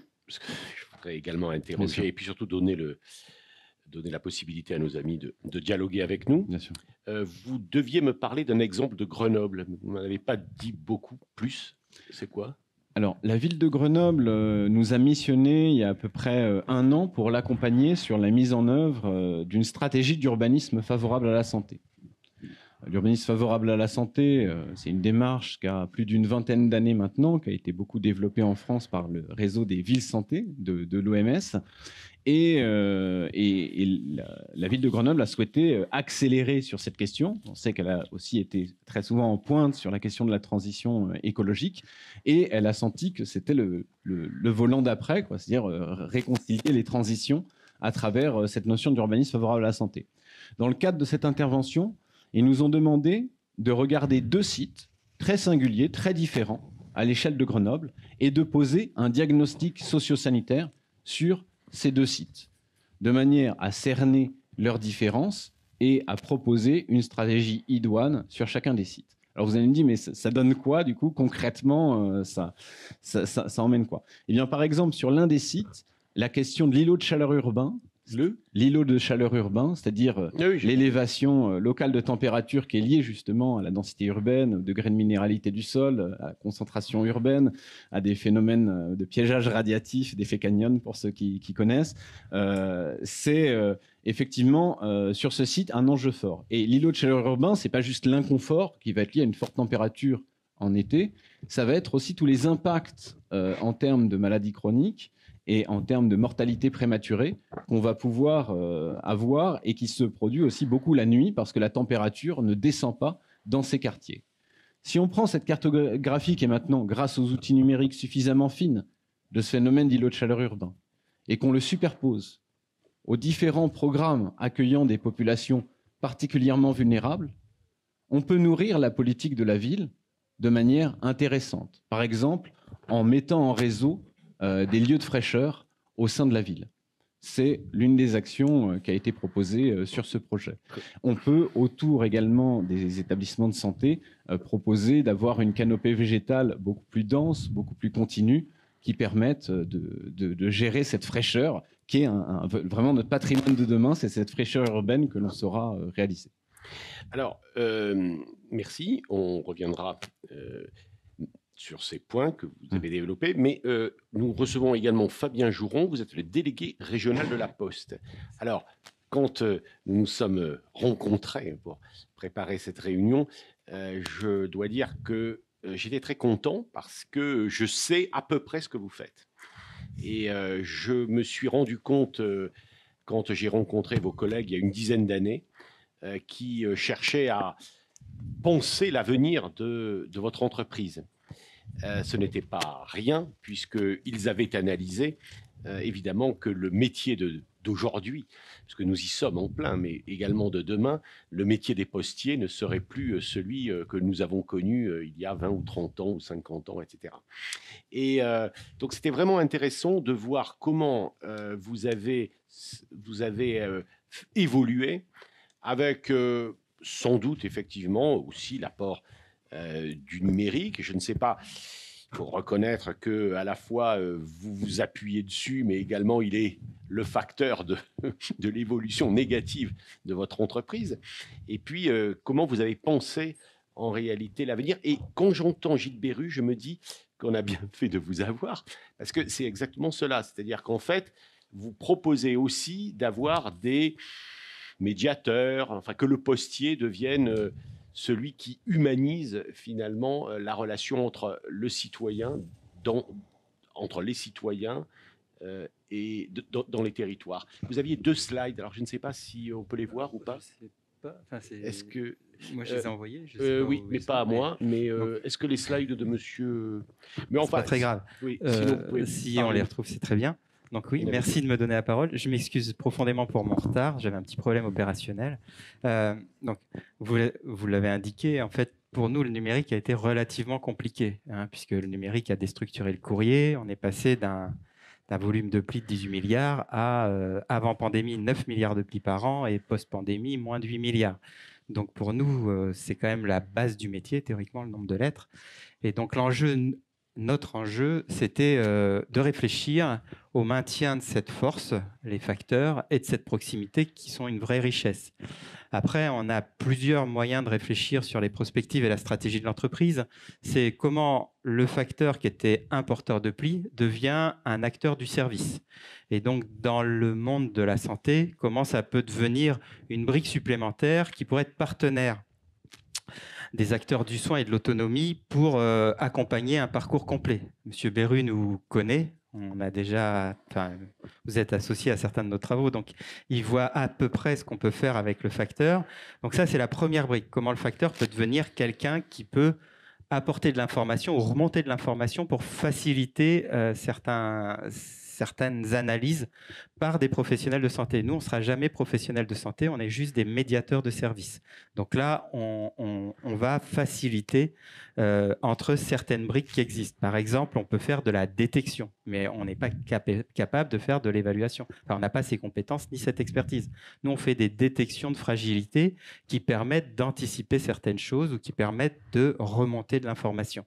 voudrais également interroger et puis surtout donner la possibilité à nos amis de dialoguer avec nous. Bien sûr. Vous deviez me parler d'un exemple de Grenoble. Vous ne m'avez pas dit beaucoup plus. C'est quoi ? Alors, la ville de Grenoble nous a missionné il y a à peu près 1 an pour l'accompagner sur la mise en œuvre d'une stratégie d'urbanisme favorable à la santé. L'urbanisme favorable à la santé, c'est une démarche qui a plus d'une vingtaine d'années maintenant, qui a été beaucoup développée en France par le réseau des villes santé de l'OMS. Et la ville de Grenoble a souhaité accélérer sur cette question. On sait qu'elle a aussi été très souvent en pointe sur la question de la transition écologique. Et elle a senti que c'était le volant d'après, c'est-à-dire réconcilier les transitions à travers cette notion d'urbanisme favorable à la santé. Dans le cadre de cette intervention, ils nous ont demandé de regarder 2 sites très singuliers, très différents à l'échelle de Grenoble et de poser un diagnostic socio-sanitaire sur ces 2 sites, de manière à cerner leurs différences et à proposer une stratégie idoine sur chacun des sites. Alors vous allez me dire, mais ça donne quoi du coup concrètement, ça emmène quoi? Eh bien par exemple sur l'un des sites, la question de l'îlot de chaleur urbain, l'îlot de chaleur urbain, c'est-à-dire l'élévation locale de température qui est liée justement à la densité urbaine, au degré de minéralité du sol, à la concentration urbaine, à des phénomènes de piégeage radiatif, d'effet canyon pour ceux qui connaissent. C'est effectivement sur ce site un enjeu fort. Et l'îlot de chaleur urbain, c'est pas juste l'inconfort qui va être lié à une forte température en été, ça va être aussi tous les impacts en termes de maladies chroniques et en termes de mortalité prématurée qu'on va pouvoir avoir et qui se produit aussi beaucoup la nuit parce que la température ne descend pas dans ces quartiers. Si on prend cette cartographie qui est maintenant, grâce aux outils numériques suffisamment fines, de ce phénomène d'îlot de chaleur urbain et qu'on le superpose aux différents programmes accueillant des populations particulièrement vulnérables, on peut nourrir la politique de la ville de manière intéressante. Par exemple, en mettant en réseau des lieux de fraîcheur au sein de la ville. C'est l'une des actions qui a été proposée sur ce projet. On peut, autour également des établissements de santé, proposer d'avoir une canopée végétale beaucoup plus dense, beaucoup plus continue, qui permette de gérer cette fraîcheur, qui est vraiment notre patrimoine de demain, c'est cette fraîcheur urbaine que l'on saura réaliser. Alors, merci, on reviendra sur ces points que vous avez développés, mais nous recevons également Fabien Jouron, vous êtes le délégué régional de la Poste. Alors, quand nous nous sommes rencontrés pour préparer cette réunion, je dois dire que j'étais très content parce que je sais à peu près ce que vous faites. Et je me suis rendu compte, quand j'ai rencontré vos collègues il y a une dizaine d'années, qui cherchaient à penser l'avenir de votre entreprise. Ce n'était pas rien, puisqu'ils avaient analysé, évidemment, que le métier de d'aujourd'hui, parce que nous y sommes en plein, mais également de demain, le métier des postiers ne serait plus celui que nous avons connu il y a 20 ou 30 ans ou 50 ans, etc. Et donc, c'était vraiment intéressant de voir comment vous avez évolué avec sans doute, effectivement, aussi l'apport du numérique. Je ne sais pas, il faut reconnaître qu'à la fois, vous vous appuyez dessus, mais également, il est le facteur de l'évolution négative de votre entreprise. Et puis, comment vous avez pensé, en réalité, l'avenir. Et quand j'entends Gilles Béru, je me dis qu'on a bien fait de vous avoir, parce que c'est exactement cela. C'est-à-dire qu'en fait, vous proposez aussi d'avoir des médiateur, enfin que le postier devienne celui qui humanise finalement la relation entre le citoyen, entre les citoyens et dans les territoires. Vous aviez 2 slides, alors je ne sais pas si on peut les voir ou pas. Je sais pas. Enfin, Est-ce que moi je les ai envoyés. Je sais pas oui, où mais ils pas sont, à moi. Mais donc, est-ce que les slides de Monsieur, mais c'est pas très grave. Oui, sinon, vous pouvez si parler. on les retrouve, c'est très bien. Donc oui, merci de me donner la parole. Je m'excuse profondément pour mon retard. J'avais un petit problème opérationnel. Donc, vous l'avez indiqué, en fait, pour nous, le numérique a été relativement compliqué, hein, puisque le numérique a déstructuré le courrier. On est passé d'un volume de plis de 18 milliards à, avant pandémie, 9 milliards de plis par an et post-pandémie, moins de 8 milliards. Donc pour nous, c'est quand même la base du métier, théoriquement, le nombre de lettres. Et donc notre enjeu, c'était de réfléchir au maintien de cette force, les facteurs, et de cette proximité qui sont une vraie richesse. Après, on a plusieurs moyens de réfléchir sur les perspectives et la stratégie de l'entreprise. C'est comment le facteur qui était un porteur de plis devient un acteur du service. Et donc, dans le monde de la santé, comment ça peut devenir une brique supplémentaire qui pourrait être partenaire des acteurs du soin et de l'autonomie pour accompagner un parcours complet. Monsieur Béru nous connaît, on a déjà, vous êtes associé à certains de nos travaux, donc il voit à peu près ce qu'on peut faire avec le facteur. Donc ça, c'est la première brique. Comment le facteur peut devenir quelqu'un qui peut apporter de l'information ou remonter de l'information pour faciliter certaines analyses par des professionnels de santé. Nous, on ne sera jamais professionnels de santé, on est juste des médiateurs de services. Donc là, on va faciliter entre certaines briques qui existent. Par exemple, on peut faire de la détection, mais on n'est pas capable de faire de l'évaluation. Enfin, on n'a pas ces compétences ni cette expertise. Nous, on fait des détections de fragilité qui permettent d'anticiper certaines choses ou qui permettent de remonter de l'information.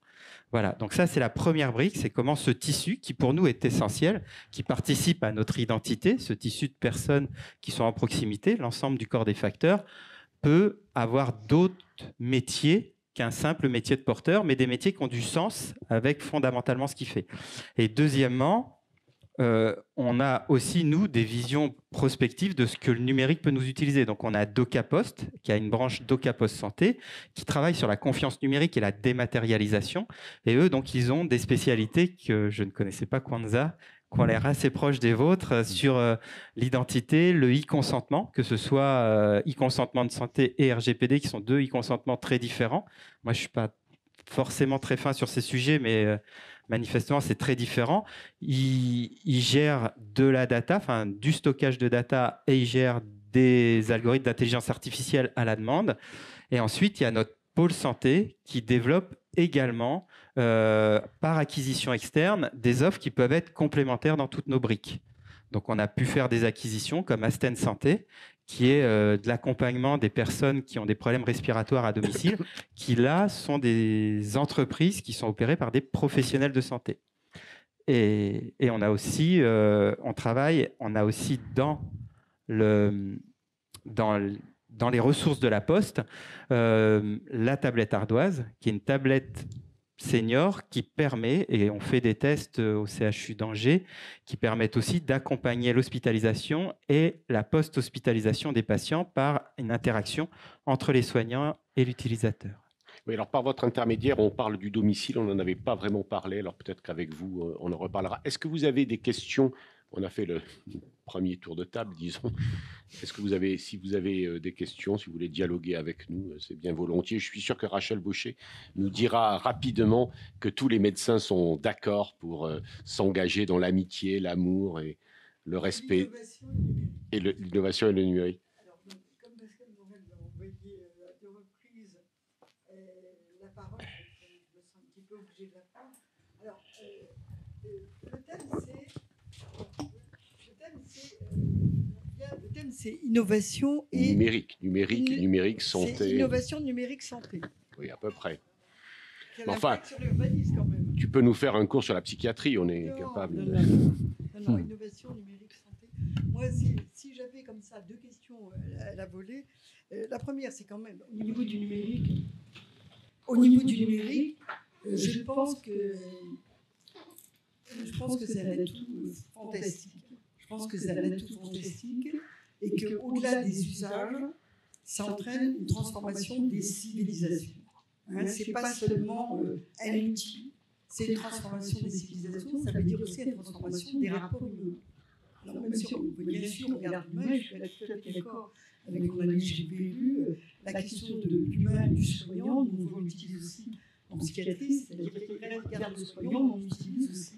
Voilà, donc ça, c'est la première brique, c'est comment ce tissu, qui pour nous est essentiel, qui participe à notre identité, ce tissu de personnes qui sont en proximité, l'ensemble du corps des facteurs, peut avoir d'autres métiers qu'un simple métier de porteur, mais des métiers qui ont du sens avec fondamentalement ce qu'il fait. Et deuxièmement, on a aussi, nous, des visions prospectives de ce que le numérique peut nous utiliser. Donc, on a DocaPost, qui a une branche DocaPost Santé, qui travaille sur la confiance numérique et la dématérialisation. Et eux, donc, ils ont des spécialités que je ne connaissais pas, Kwanza, qui ont l'air assez proches des vôtres, sur l'identité, le e-consentement, que ce soit e-consentement de santé et RGPD, qui sont 2 e-consentements très différents. Moi, je ne suis pas forcément très fin sur ces sujets, mais manifestement, c'est très différent. Ils gèrent de la data, enfin du stockage de data, et ils gèrent des algorithmes d'intelligence artificielle à la demande. Et ensuite, il y a notre pôle santé qui développe également, par acquisition externe, des offres qui peuvent être complémentaires dans toutes nos briques. Donc, on a pu faire des acquisitions comme Asten Santé, qui est de l'accompagnement des personnes qui ont des problèmes respiratoires à domicile, qui là sont des entreprises qui sont opérées par des professionnels de santé. Et on a aussi, on a aussi dans les ressources de la Poste, la tablette ardoise, qui est une tablette senior qui permet, et on fait des tests au CHU d'Angers, qui permettent aussi d'accompagner l'hospitalisation et la post-hospitalisation des patients par une interaction entre les soignants et l'utilisateur. Oui, alors par votre intermédiaire, on parle du domicile, on n'en avait pas vraiment parlé, alors peut-être qu'avec vous, on en reparlera. Est-ce que vous avez des questions? On a fait le premier tour de table, disons. Est-ce que vous avez, si vous avez des questions, si vous voulez dialoguer avec nous, c'est bien volontiers. Je suis sûr que Rachel Baucher nous dira rapidement que tous les médecins sont d'accord pour s'engager dans l'amitié, l'amour et le respect et l'innovation et le numérique. Alors, comme Pascal Morel m'a envoyé à deux reprises la parole, je me sens un petit peu obligée de la prendre. Alors, le thème, c'est innovation et numérique, santé. Innovation, numérique, santé. Oui, à peu près. Enfin, sur l'urbanisme quand même. Tu peux nous faire un cours sur la psychiatrie, on est capable. Non, innovation, numérique, santé. Moi, si j'avais comme ça deux questions à la volée, la première, c'est quand même au niveau du numérique. Au niveau du numérique, je pense que c'est un atout fantastique. Je pense que c'est un atout fantastique et qu'au-delà des usages, ça entraîne une transformation des civilisations. Hein, c'est pas seulement un outil, c'est une transformation des civilisations, ça veut dire aussi une transformation des rapports humains. Alors même si on peut bien sûr regarder l'humain, je suis tout à fait d'accord avec mon ami GPU, la question de l'humain et du soignant, nous on l'utilise aussi en psychiatrie, c'est-à-dire qu'on regarde le soignant, on utilise aussi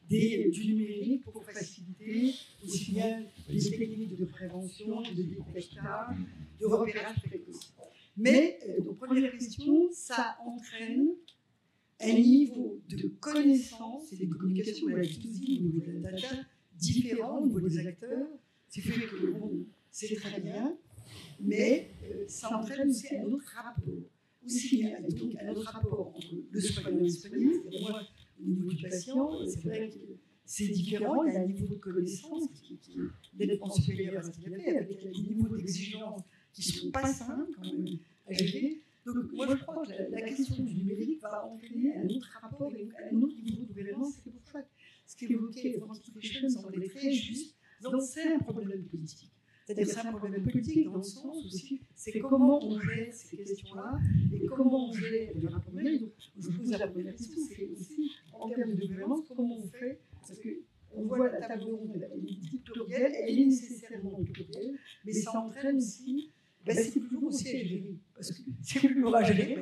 du numérique pour faciliter aussi bien les techniques de prévention, de dépistage, de repérage précoce. Mais, donc, première question, ça entraîne un niveau de connaissance et de communication, de la au niveau de la data, différent au niveau des acteurs. C'est fait que c'est très bien, mais ça entraîne aussi un autre rapport. Aussi bien donc, un autre rapport entre le soignant et le soigné, c'est-à-dire moi, au niveau du patient, c'est vrai que c'est différent, il y a un niveau de connaissance qui est nettement supérieur à ce qu'il y avait, avec des niveaux d'exigence qui ne sont pas simples quand même à gérer. Donc moi je crois que la question du numérique va entraîner un autre rapport et un autre niveau de gouvernance. C'est pour ça que ce qu'évoquait Francis Frischel semblait très juste. C'est un problème politique. C'est-à-dire c'est un problème politique dans le sens aussi, c'est comment on gère ces questions-là et comment on gère les rapports. Donc je pose la première question, c'est aussi en termes de gouvernance, comment on fait, parce qu'on voit la table ronde, elle est plurielle, elle est nécessairement plurielle, mais ça entraîne aussi. C'est plus lourd aussi à gérer. Parce que c'est plus lourd à gérer,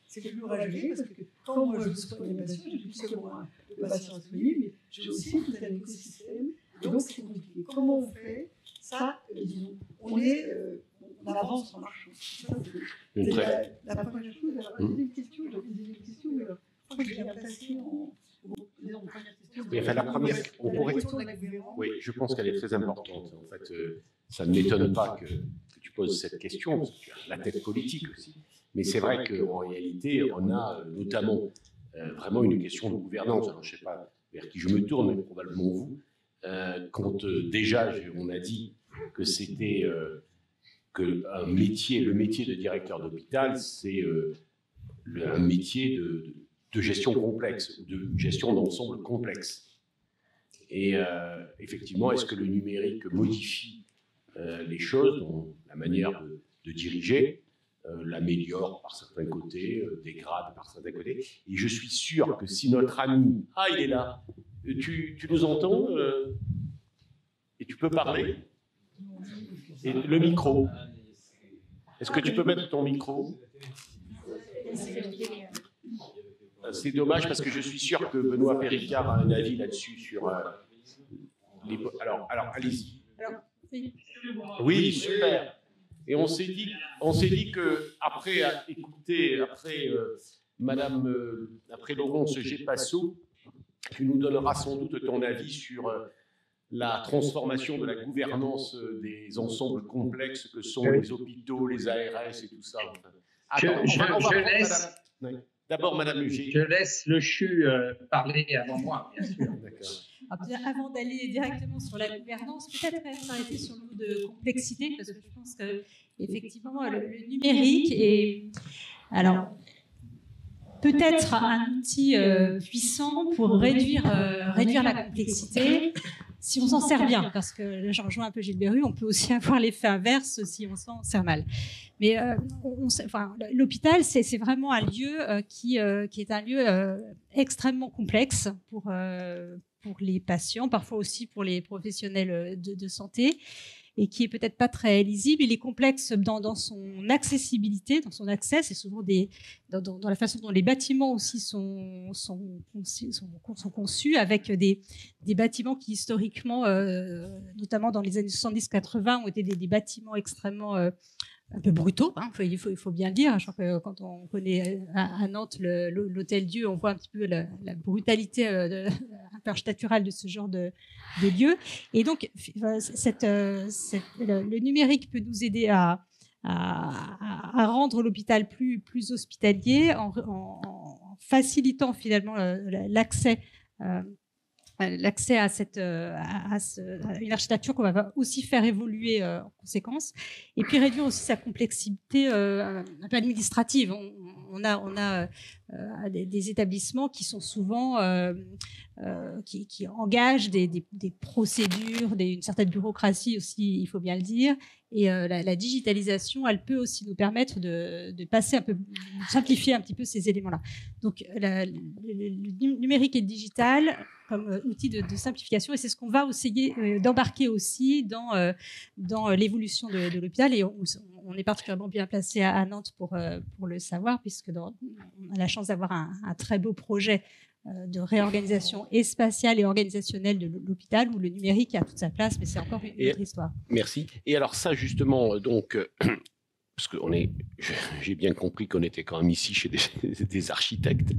c'est plus lourd à gérer parce que quand moi je soigne les patients, j'ai plus seulement le patient à soigner, mais j'ai aussi tout un écosystème. Donc c'est compliqué. Comment on fait ça, disons, on avance en marchant. La première chose, alors la deuxième question, j'avais une deuxième question, mais alors, je crois que je l'ai placée en première question. Oui, enfin, la première, on pourrait. Oui, je pense qu'elle est très importante. En fait, ça ne m'étonne pas que tu poses cette question, parce que tu as la tête politique aussi. Mais c'est vrai qu'en réalité, on a notamment vraiment une question de gouvernance. Alors, je ne sais pas vers qui je me tourne, mais probablement vous. Quand déjà, on a dit que c'était le métier de directeur d'hôpital, c'est un métier de gestion complexe, de gestion d'ensemble complexe. Et effectivement, est-ce que le numérique modifie les choses, la manière de diriger, l'améliore par certains côtés, dégrade par certains côtés. Et je suis sûr que si notre ami... Ah, il est là. Tu nous entends et tu peux parler. Et le micro. Est-ce que tu peux mettre ton micro? C'est dommage parce que je suis sûr que Benoît Péricard a un avis là-dessus sur les... Alors allez-y. Oui, super. Et on s'est dit que après Laurence Gépasso, tu nous donneras sans doute ton avis sur la transformation de la gouvernance des ensembles complexes que sont les hôpitaux, les ARS et tout ça. D'abord, Madame Huger. Je laisse le CHU parler avant moi, bien sûr. Avant d'aller directement sur la gouvernance, peut-être s'arrêter sur le mot de complexité, parce que je pense qu'effectivement, le numérique est peut-être un outil puissant pour réduire la complexité, si on s'en sert bien, parce que là, je rejoins un peu Gilles Berru, on peut aussi avoir l'effet inverse si on s'en sert mal. Mais l'hôpital, c'est vraiment un lieu qui est un lieu extrêmement complexe pour les patients, parfois aussi pour les professionnels de santé. et qui est peut-être pas très lisible. Il est complexe dans son accessibilité, dans son accès. C'est souvent dans la façon dont les bâtiments aussi sont conçus, avec des bâtiments qui historiquement, notamment dans les années 70-80, ont été des bâtiments extrêmement un peu brutaux, hein, il faut bien le dire. Je crois que quand on connaît à Nantes l'Hôtel Dieu, on voit un petit peu la brutalité architecturale de ce genre de lieu. Et donc, le numérique peut nous aider à rendre l'hôpital plus hospitalier en facilitant finalement l'accès à une architecture qu'on va aussi faire évoluer en conséquence, et puis réduire aussi sa complexité un peu administrative. On a des établissements qui sont souvent qui engagent des procédures, une certaine bureaucratie aussi, il faut bien le dire. Et la digitalisation, elle peut aussi nous permettre de passer un peu, simplifier un petit peu ces éléments-là. Donc, le numérique et le digital comme outil de simplification, et c'est ce qu'on va essayer d'embarquer aussi dans l'évolution de l'hôpital. Et on est particulièrement bien placé à Nantes pour le savoir, puisque on a la chance d'avoir un très beau projet de réorganisation et spatiale et organisationnelle de l'hôpital, où le numérique a toute sa place, mais c'est encore une autre histoire. Merci. Et alors ça, justement, donc, parce que j'ai bien compris qu'on était quand même ici chez des architectes,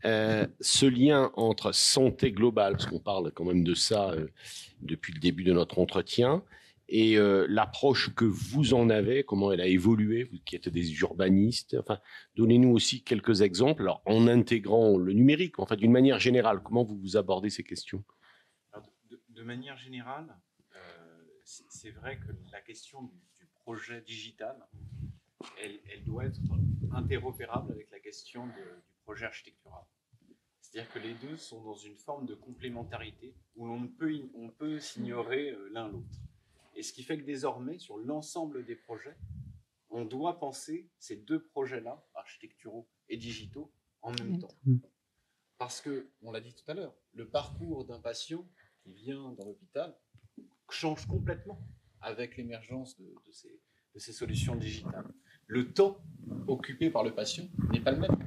ce lien entre santé globale, parce qu'on parle quand même de ça depuis le début de notre entretien, et l'approche que vous en avez, comment elle a évolué, vous qui êtes des urbanistes, enfin, donnez-nous aussi quelques exemples, alors, en intégrant le numérique, enfin, d'une manière générale, comment vous abordez ces questions? Alors, de manière générale, c'est vrai que la question du projet digital, elle doit être interopérable avec la question du projet architectural. C'est-à-dire que les deux sont dans une forme de complémentarité où on peut s'ignorer l'un l'autre. Et ce qui fait que désormais, sur l'ensemble des projets, on doit penser ces deux projets-là, architecturaux et digitaux, en même temps. Parce que, on l'a dit tout à l'heure, le parcours d'un patient qui vient dans l'hôpital change complètement avec l'émergence de ces solutions digitales. Le temps occupé par le patient n'est pas le même.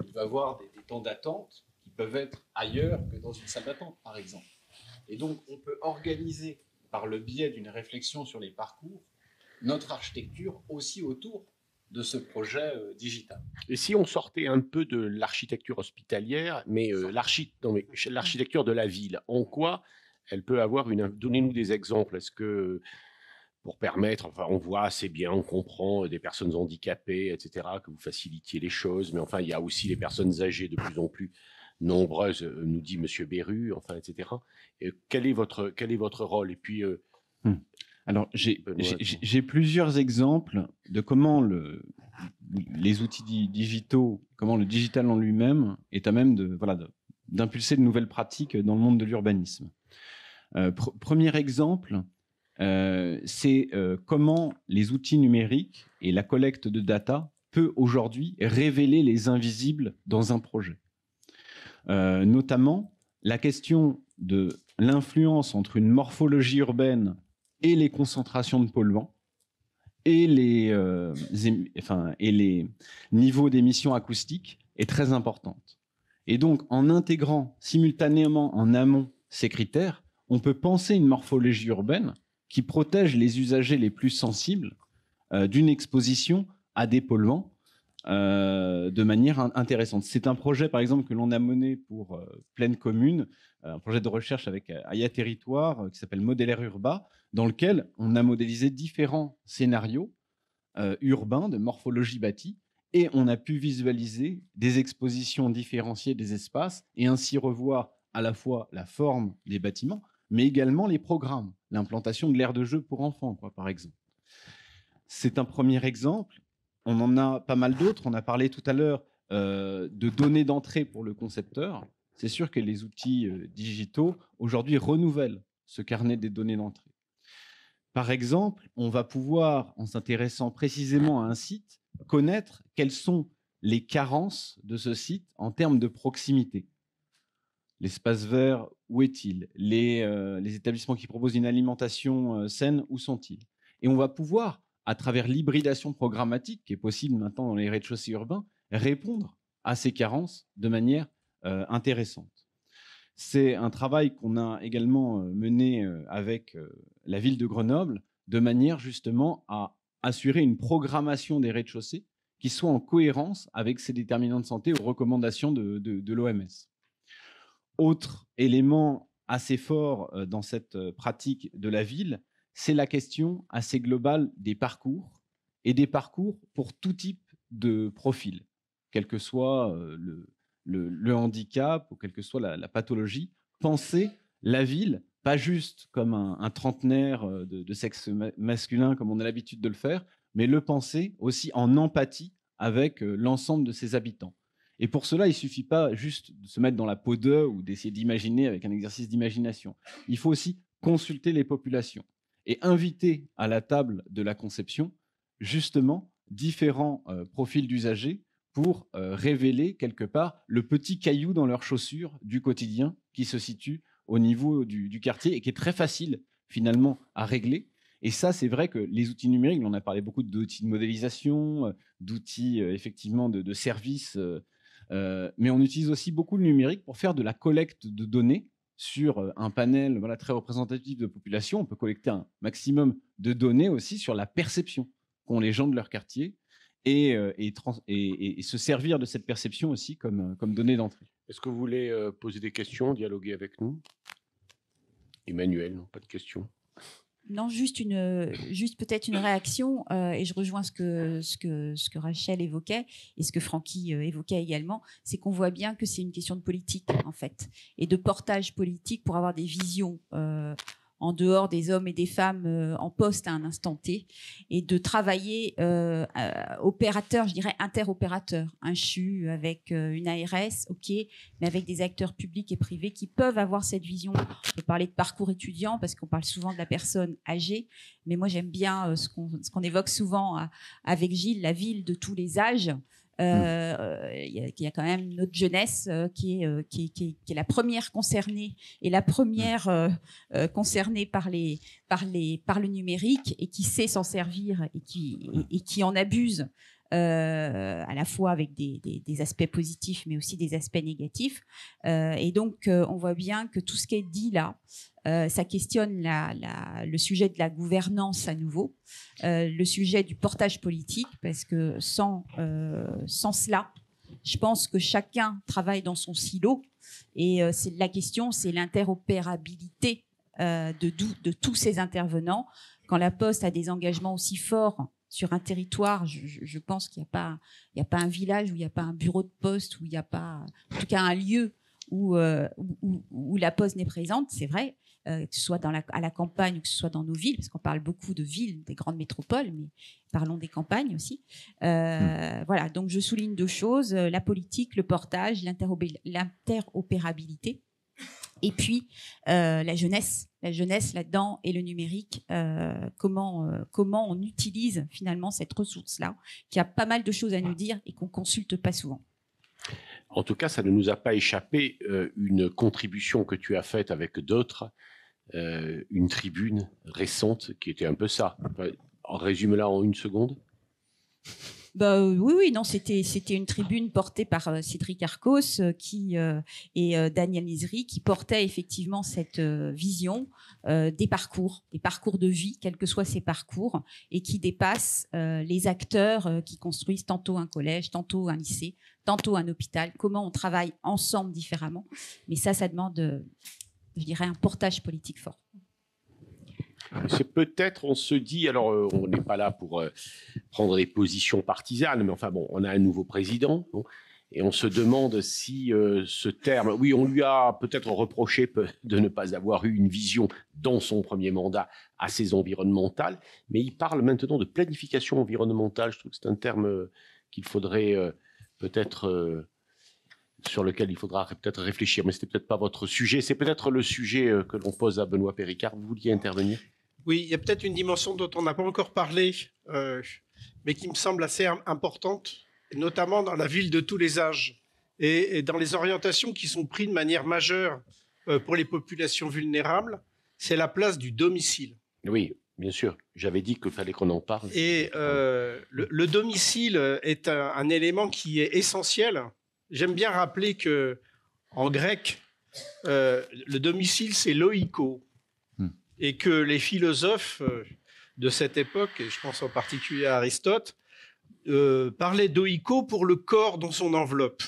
Il va avoir des temps d'attente qui peuvent être ailleurs que dans une salle d'attente, par exemple. Et donc, on peut organiser, par le biais d'une réflexion sur les parcours, notre architecture aussi autour de ce projet digital. Et si on sortait un peu de l'architecture hospitalière, mais l'architecture de la ville, en quoi elle peut avoir Donnez-nous des exemples. Est-ce que, pour permettre, enfin, on voit assez bien, on comprend des personnes handicapées, etc., que vous facilitiez les choses, mais enfin, il y a aussi les personnes âgées de plus en plus nombreuses, nous dit Monsieur Beru, enfin, etc. Et quel est votre rôle? Et puis, alors, j'ai plusieurs exemples de comment les outils digitaux, comment le digital en lui-même est à même d'impulser de nouvelles pratiques dans le monde de l'urbanisme. Premier exemple, c'est comment les outils numériques et la collecte de data peut aujourd'hui révéler les invisibles dans un projet. Notamment la question de l'influence entre une morphologie urbaine et les concentrations de polluants et les niveaux d'émissions acoustiques est très importante. Et donc, en intégrant simultanément en amont ces critères, on peut penser une morphologie urbaine qui protège les usagers les plus sensibles d'une exposition à des polluants de manière intéressante. C'est un projet, par exemple, que l'on a mené pour Pleine Commune, un projet de recherche avec Aya Territoire qui s'appelle Modellaire Urba, dans lequel on a modélisé différents scénarios urbains de morphologie bâtie, et on a pu visualiser des expositions différenciées des espaces et ainsi revoir à la fois la forme des bâtiments, mais également les programmes, l'implantation de l'aire de jeu pour enfants, par exemple. C'est un premier exemple. On en a pas mal d'autres. On a parlé tout à l'heure de données d'entrée pour le concepteur. C'est sûr que les outils digitaux, aujourd'hui, renouvellent ce carnet des données d'entrée. Par exemple, on va pouvoir, en s'intéressant précisément à un site, connaître quelles sont les carences de ce site en termes de proximité. L'espace vert où est-il? Les établissements qui proposent une alimentation saine, où sont-ils? Et on va pouvoir, à travers l'hybridation programmatique qui est possible maintenant dans les rez-de-chaussée urbains, répondre à ces carences de manière intéressante. C'est un travail qu'on a également mené avec la ville de Grenoble, de manière justement à assurer une programmation des rez-de-chaussée qui soit en cohérence avec ces déterminants de santé aux recommandations de l'OMS. Autre élément assez fort dans cette pratique de la ville, c'est la question assez globale des parcours, et des parcours pour tout type de profil, quel que soit le handicap ou quelle que soit la pathologie. Penser la ville, pas juste comme un trentenaire de sexe masculin comme on a l'habitude de le faire, mais le penser aussi en empathie avec l'ensemble de ses habitants. Et pour cela, il ne suffit pas juste de se mettre dans la peau d'eux ou d'essayer d'imaginer avec un exercice d'imagination. Il faut aussi consulter les populations et inviter à la table de la conception justement différents profils d'usagers pour révéler quelque part le petit caillou dans leurs chaussures du quotidien qui se situe au niveau du quartier et qui est très facile finalement à régler. Et ça, c'est vrai que les outils numériques, on a parlé beaucoup d'outils de modélisation, d'outils effectivement de services, mais on utilise aussi beaucoup le numérique pour faire de la collecte de données sur un panel très représentatif de population. On peut collecter un maximum de données aussi sur la perception qu'ont les gens de leur quartier et se servir de cette perception aussi comme donnée d'entrée. Est-ce que vous voulez poser des questions, dialoguer avec nous? Emmanuel, non, pas de questions. Non, juste peut-être une réaction, et je rejoins ce que Rachel évoquait et ce que Francky évoquait également, c'est qu'on voit bien que c'est une question de politique en fait, et de portage politique pour avoir des visions en dehors des hommes et des femmes en poste à un instant T, et de travailler opérateur, je dirais interopérateur, un CHU avec une ARS, ok, mais avec des acteurs publics et privés qui peuvent avoir cette vision. On peut parler de parcours étudiant parce qu'on parle souvent de la personne âgée, mais moi j'aime bien ce qu'on évoque souvent avec Gilles, la ville de tous les âges. Il y a quand même notre jeunesse qui est la première concernée et la première concernée par le numérique et qui sait s'en servir et qui en abuse à la fois avec des aspects positifs mais aussi des aspects négatifs, et donc on voit bien que tout ce qui est dit là, ça questionne le sujet de la gouvernance à nouveau, le sujet du portage politique, parce que sans cela, je pense que chacun travaille dans son silo, et la question, c'est l'interopérabilité de tous ces intervenants. Quand la Poste a des engagements aussi forts sur un territoire, je pense qu'il n'y a pas un village où il n'y a pas un bureau de poste, où il n'y a pas, en tout cas, un lieu où la Poste n'est présente, c'est vrai, que ce soit à la campagne ou que ce soit dans nos villes, parce qu'on parle beaucoup de villes, des grandes métropoles, mais parlons des campagnes aussi. Voilà, donc je souligne deux choses, la politique, le portage, l'interopérabilité, et puis la jeunesse là-dedans et le numérique, comment on utilise finalement cette ressource-là, qui a pas mal de choses à nous dire et qu'on consulte pas souvent. En tout cas, ça ne nous a pas échappé une contribution que tu as faite avec d'autres, une tribune récente qui était un peu ça. Résume-la en une seconde. Oui, non, c'était une tribune portée par Cédric Arcos et Daniel Nizri, qui portait effectivement cette vision des parcours de vie, quels que soient ces parcours, et qui dépassent les acteurs qui construisent tantôt un collège, tantôt un lycée, tantôt un hôpital, comment on travaille ensemble différemment. Mais ça demande, je dirais, un portage politique fort. C'est peut-être, on se dit, alors on n'est pas là pour prendre des positions partisanes, mais enfin bon, on a un nouveau président, bon, et on se demande si ce terme, oui, on lui a peut-être reproché de ne pas avoir eu une vision dans son premier mandat assez environnementale, mais il parle maintenant de planification environnementale. Je trouve que c'est un terme qu'il faudrait peut-être... sur lequel il faudra peut-être réfléchir, mais ce n'était peut-être pas votre sujet. C'est peut-être le sujet que l'on pose à Benoît Péricard. Vous vouliez intervenir? Oui, il y a peut-être une dimension dont on n'a pas encore parlé, mais qui me semble assez importante, notamment dans la ville de tous les âges et dans les orientations qui sont prises de manière majeure pour les populations vulnérables, c'est la place du domicile. Oui, bien sûr. J'avais dit qu'il fallait qu'on en parle. Et le domicile est un élément qui est essentiel. J'aime bien rappeler que en grec, le domicile, c'est loïko. Et que les philosophes de cette époque, et je pense en particulier à Aristote, parlaient d'oïko pour le corps dans son enveloppe,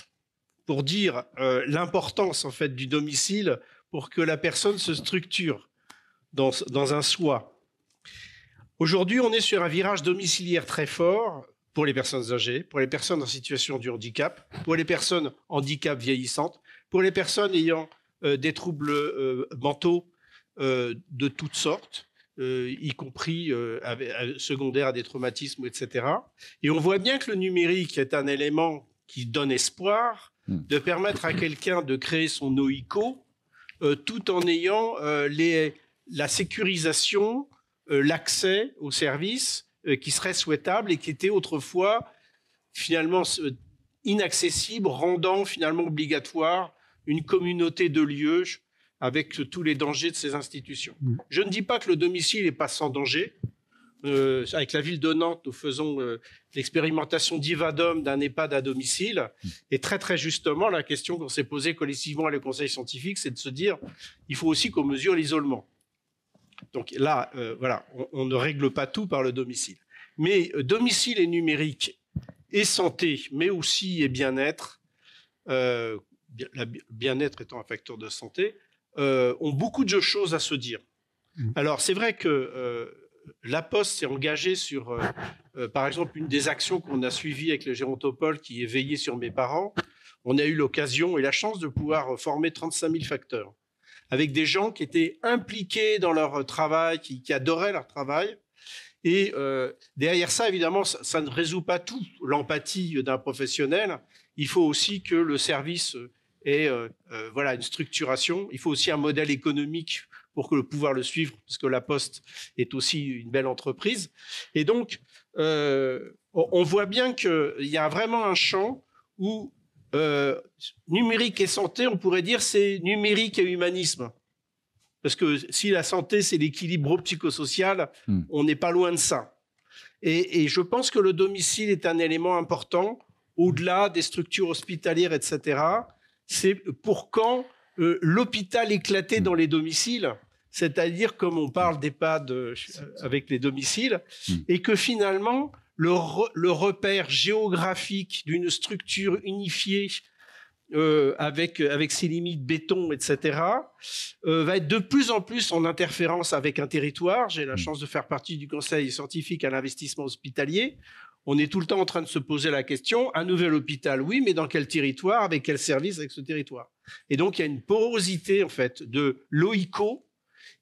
pour dire l'importance en fait du domicile pour que la personne se structure dans un soi. Aujourd'hui, on est sur un virage domiciliaire très fort pour les personnes âgées, pour les personnes en situation de handicap, pour les personnes handicap vieillissantes, pour les personnes ayant des troubles mentaux de toutes sortes, y compris secondaires à des traumatismes, etc. Et on voit bien que le numérique est un élément qui donne espoir de permettre à quelqu'un de créer son OICO tout en ayant la sécurisation, l'accès aux services qui seraient souhaitables et qui étaient autrefois finalement inaccessibles, rendant finalement obligatoire une communauté de lieux avec tous les dangers de ces institutions. Je ne dis pas que le domicile n'est pas sans danger. Avec la ville de Nantes, nous faisons l'expérimentation d'Ivadom d'un EHPAD à domicile. Et très, très justement, la question qu'on s'est posée collectivement à le conseil scientifique, c'est de se dire, il faut aussi qu'on mesure l'isolement. Donc là, voilà, on ne règle pas tout par le domicile. Mais domicile et numérique et santé, mais aussi et bien-être, bien-être étant un facteur de santé, ont beaucoup de choses à se dire. Alors, c'est vrai que la Poste s'est engagée sur, par exemple, une des actions qu'on a suivies avec le Gérontopole qui est veillé sur mes parents. On a eu l'occasion et la chance de pouvoir former 35 000 facteurs avec des gens qui étaient impliqués dans leur travail, qui adoraient leur travail. Et derrière ça, évidemment, ça ne résout pas tout, l'empathie d'un professionnel. Il faut aussi que le service ait voilà, une structuration. Il faut aussi un modèle économique pour pouvoir le suivre, parce que la Poste est aussi une belle entreprise. Et donc, on voit bien qu'il y a vraiment un champ où numérique et santé, on pourrait dire, c'est numérique et humanisme. Parce que si la santé, c'est l'équilibre psychosocial, on n'est pas loin de ça. Et je pense que le domicile est un élément important, au-delà des structures hospitalières, etc. C'est pour quand l'hôpital éclaté dans les domiciles, c'est-à-dire comme on parle d'EHPAD avec les domiciles, et que finalement, le repère géographique d'une structure unifiée avec ses limites béton, etc., va être de plus en plus en interférence avec un territoire. J'ai la chance de faire partie du conseil scientifique à l'investissement hospitalier. On est tout le temps en train de se poser la question, un nouvel hôpital, oui, mais dans quel territoire, avec quel service, avec ce territoire. Et donc, il y a une porosité, en fait, de l'OICO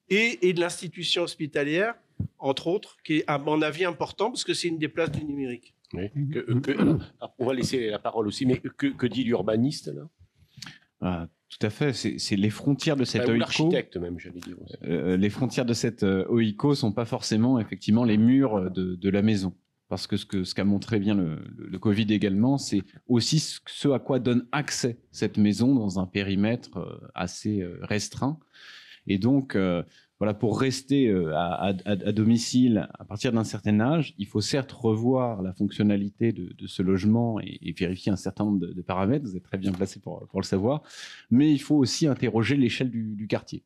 et de l'institution hospitalière, entre autres, qui est, à mon avis, important, parce que c'est une des places du numérique. Oui. On va laisser la parole aussi, mais que dit l'urbaniste, là? Tout à fait, c'est les frontières de cette OICO. L'architecte même, j'allais dire aussi. Les frontières de cette OICO ne sont pas forcément, effectivement, les murs de la maison. Parce que ce qu'a montré bien le Covid également, c'est aussi ce à quoi donne accès cette maison dans un périmètre assez restreint. Et donc, voilà, pour rester à domicile à partir d'un certain âge, il faut certes revoir la fonctionnalité de ce logement et vérifier un certain nombre de paramètres. Vous êtes très bien placé pour le savoir. Mais il faut aussi interroger l'échelle du quartier.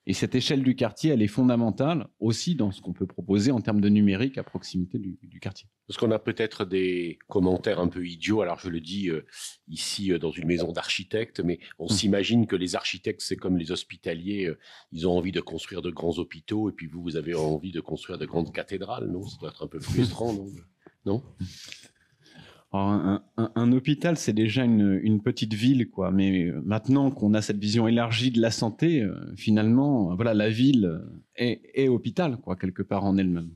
Et cette échelle du quartier, elle est fondamentale aussi dans ce qu'on peut proposer en termes de numérique à proximité du quartier. Parce qu'on a peut-être des commentaires un peu idiots. Alors, je le dis ici dans une maison d'architectes, mais on s'imagine que les architectes, c'est comme les hospitaliers. Ils ont envie de construire de grands hôpitaux et puis vous avez envie de construire de grandes cathédrales, non? Ça doit être un peu frustrant, non? Alors, un hôpital, c'est déjà une petite ville, quoi. Mais maintenant qu'on a cette vision élargie de la santé, finalement, voilà, la ville est hôpital, quoi, quelque part en elle-même.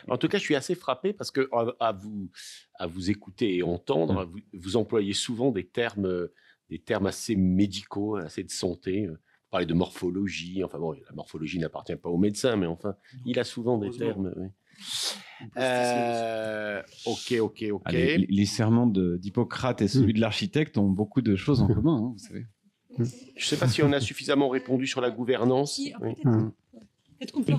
En tout cas, je suis assez frappé parce que à vous écouter et entendre, vous employez souvent des termes assez médicaux, assez de santé. Vous parlez de morphologie. Enfin bon, la morphologie n'appartient pas aux médecins, mais enfin, il a souvent des termes. Oui. Ok. Les serments d'Hippocrate et celui de l'architecte ont beaucoup de choses en commun, hein, vous savez. Je ne sais pas si on a suffisamment répondu sur la gouvernance. Peut-être qu'on peut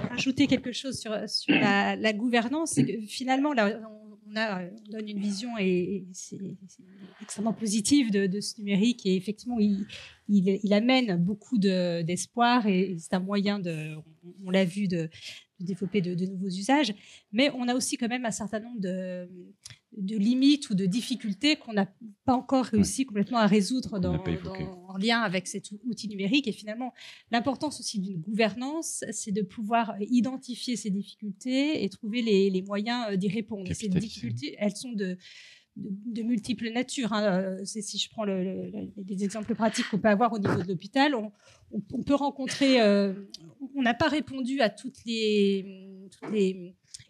rajouter quelque chose sur la gouvernance. C'est que finalement, là, on donne une vision et c'est extrêmement positive de ce numérique. Et effectivement, il amène beaucoup d'espoir et c'est un moyen, on l'a vu, de développer de nouveaux usages. Mais on a aussi quand même un certain nombre de limites ou de difficultés qu'on n'a pas encore réussi complètement à résoudre en lien avec cet outil numérique. Et finalement, l'importance aussi d'une gouvernance, c'est de pouvoir identifier ces difficultés et trouver les moyens d'y répondre. Et ces difficultés, elles sont de multiples natures. Si je prends des exemples pratiques qu'on peut avoir au niveau de l'hôpital, on peut rencontrer... on n'a pas répondu à toutes les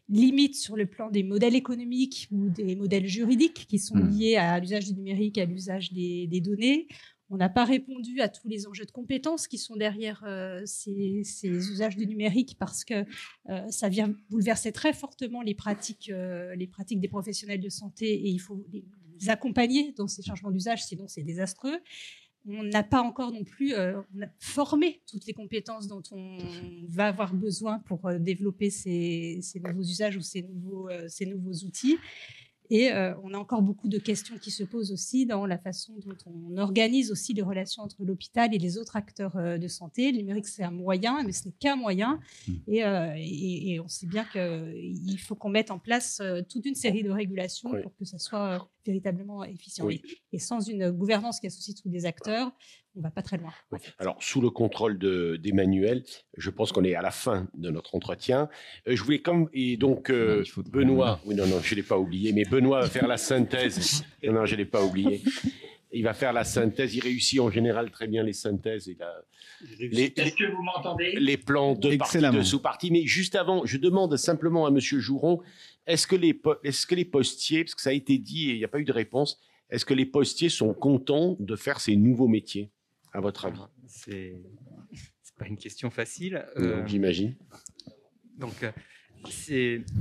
limites sur le plan des modèles économiques ou des modèles juridiques qui sont liés à l'usage du numérique, à l'usage des données. On n'a pas répondu à tous les enjeux de compétences qui sont derrière ces usages du numérique parce que ça vient bouleverser très fortement les pratiques des professionnels de santé et il faut les accompagner dans ces changements d'usage, sinon c'est désastreux. On n'a pas encore non plus formé toutes les compétences dont on va avoir besoin pour développer ces nouveaux usages ou ces nouveaux outils. Et on a encore beaucoup de questions qui se posent aussi dans la façon dont on organise aussi les relations entre l'hôpital et les autres acteurs de santé. Le numérique, c'est un moyen, mais ce n'est qu'un moyen. Et on sait bien qu'il faut qu'on mette en place toute une série de régulations pour que ça soit véritablement efficient. Et sans une gouvernance qui associe tous les acteurs, on ne va pas très loin. Alors, sous le contrôle d'Emmanuel, je pense qu'on est à la fin de notre entretien. Je voulais Benoît, je ne l'ai pas oublié, mais Benoît va faire la synthèse. Non, je ne l'ai pas oublié. Il va faire la synthèse. Il réussit en général très bien les synthèses. Est-ce que vous m'entendez? Les plans de partie, de sous-partie. Mais juste avant, je demande simplement à M. Jouron, est-ce que les postiers, parce que ça a été dit et il n'y a pas eu de réponse, est-ce que les postiers sont contents de faire ces nouveaux métiers, à votre avis? C'est pas une question facile. J'imagine. Donc,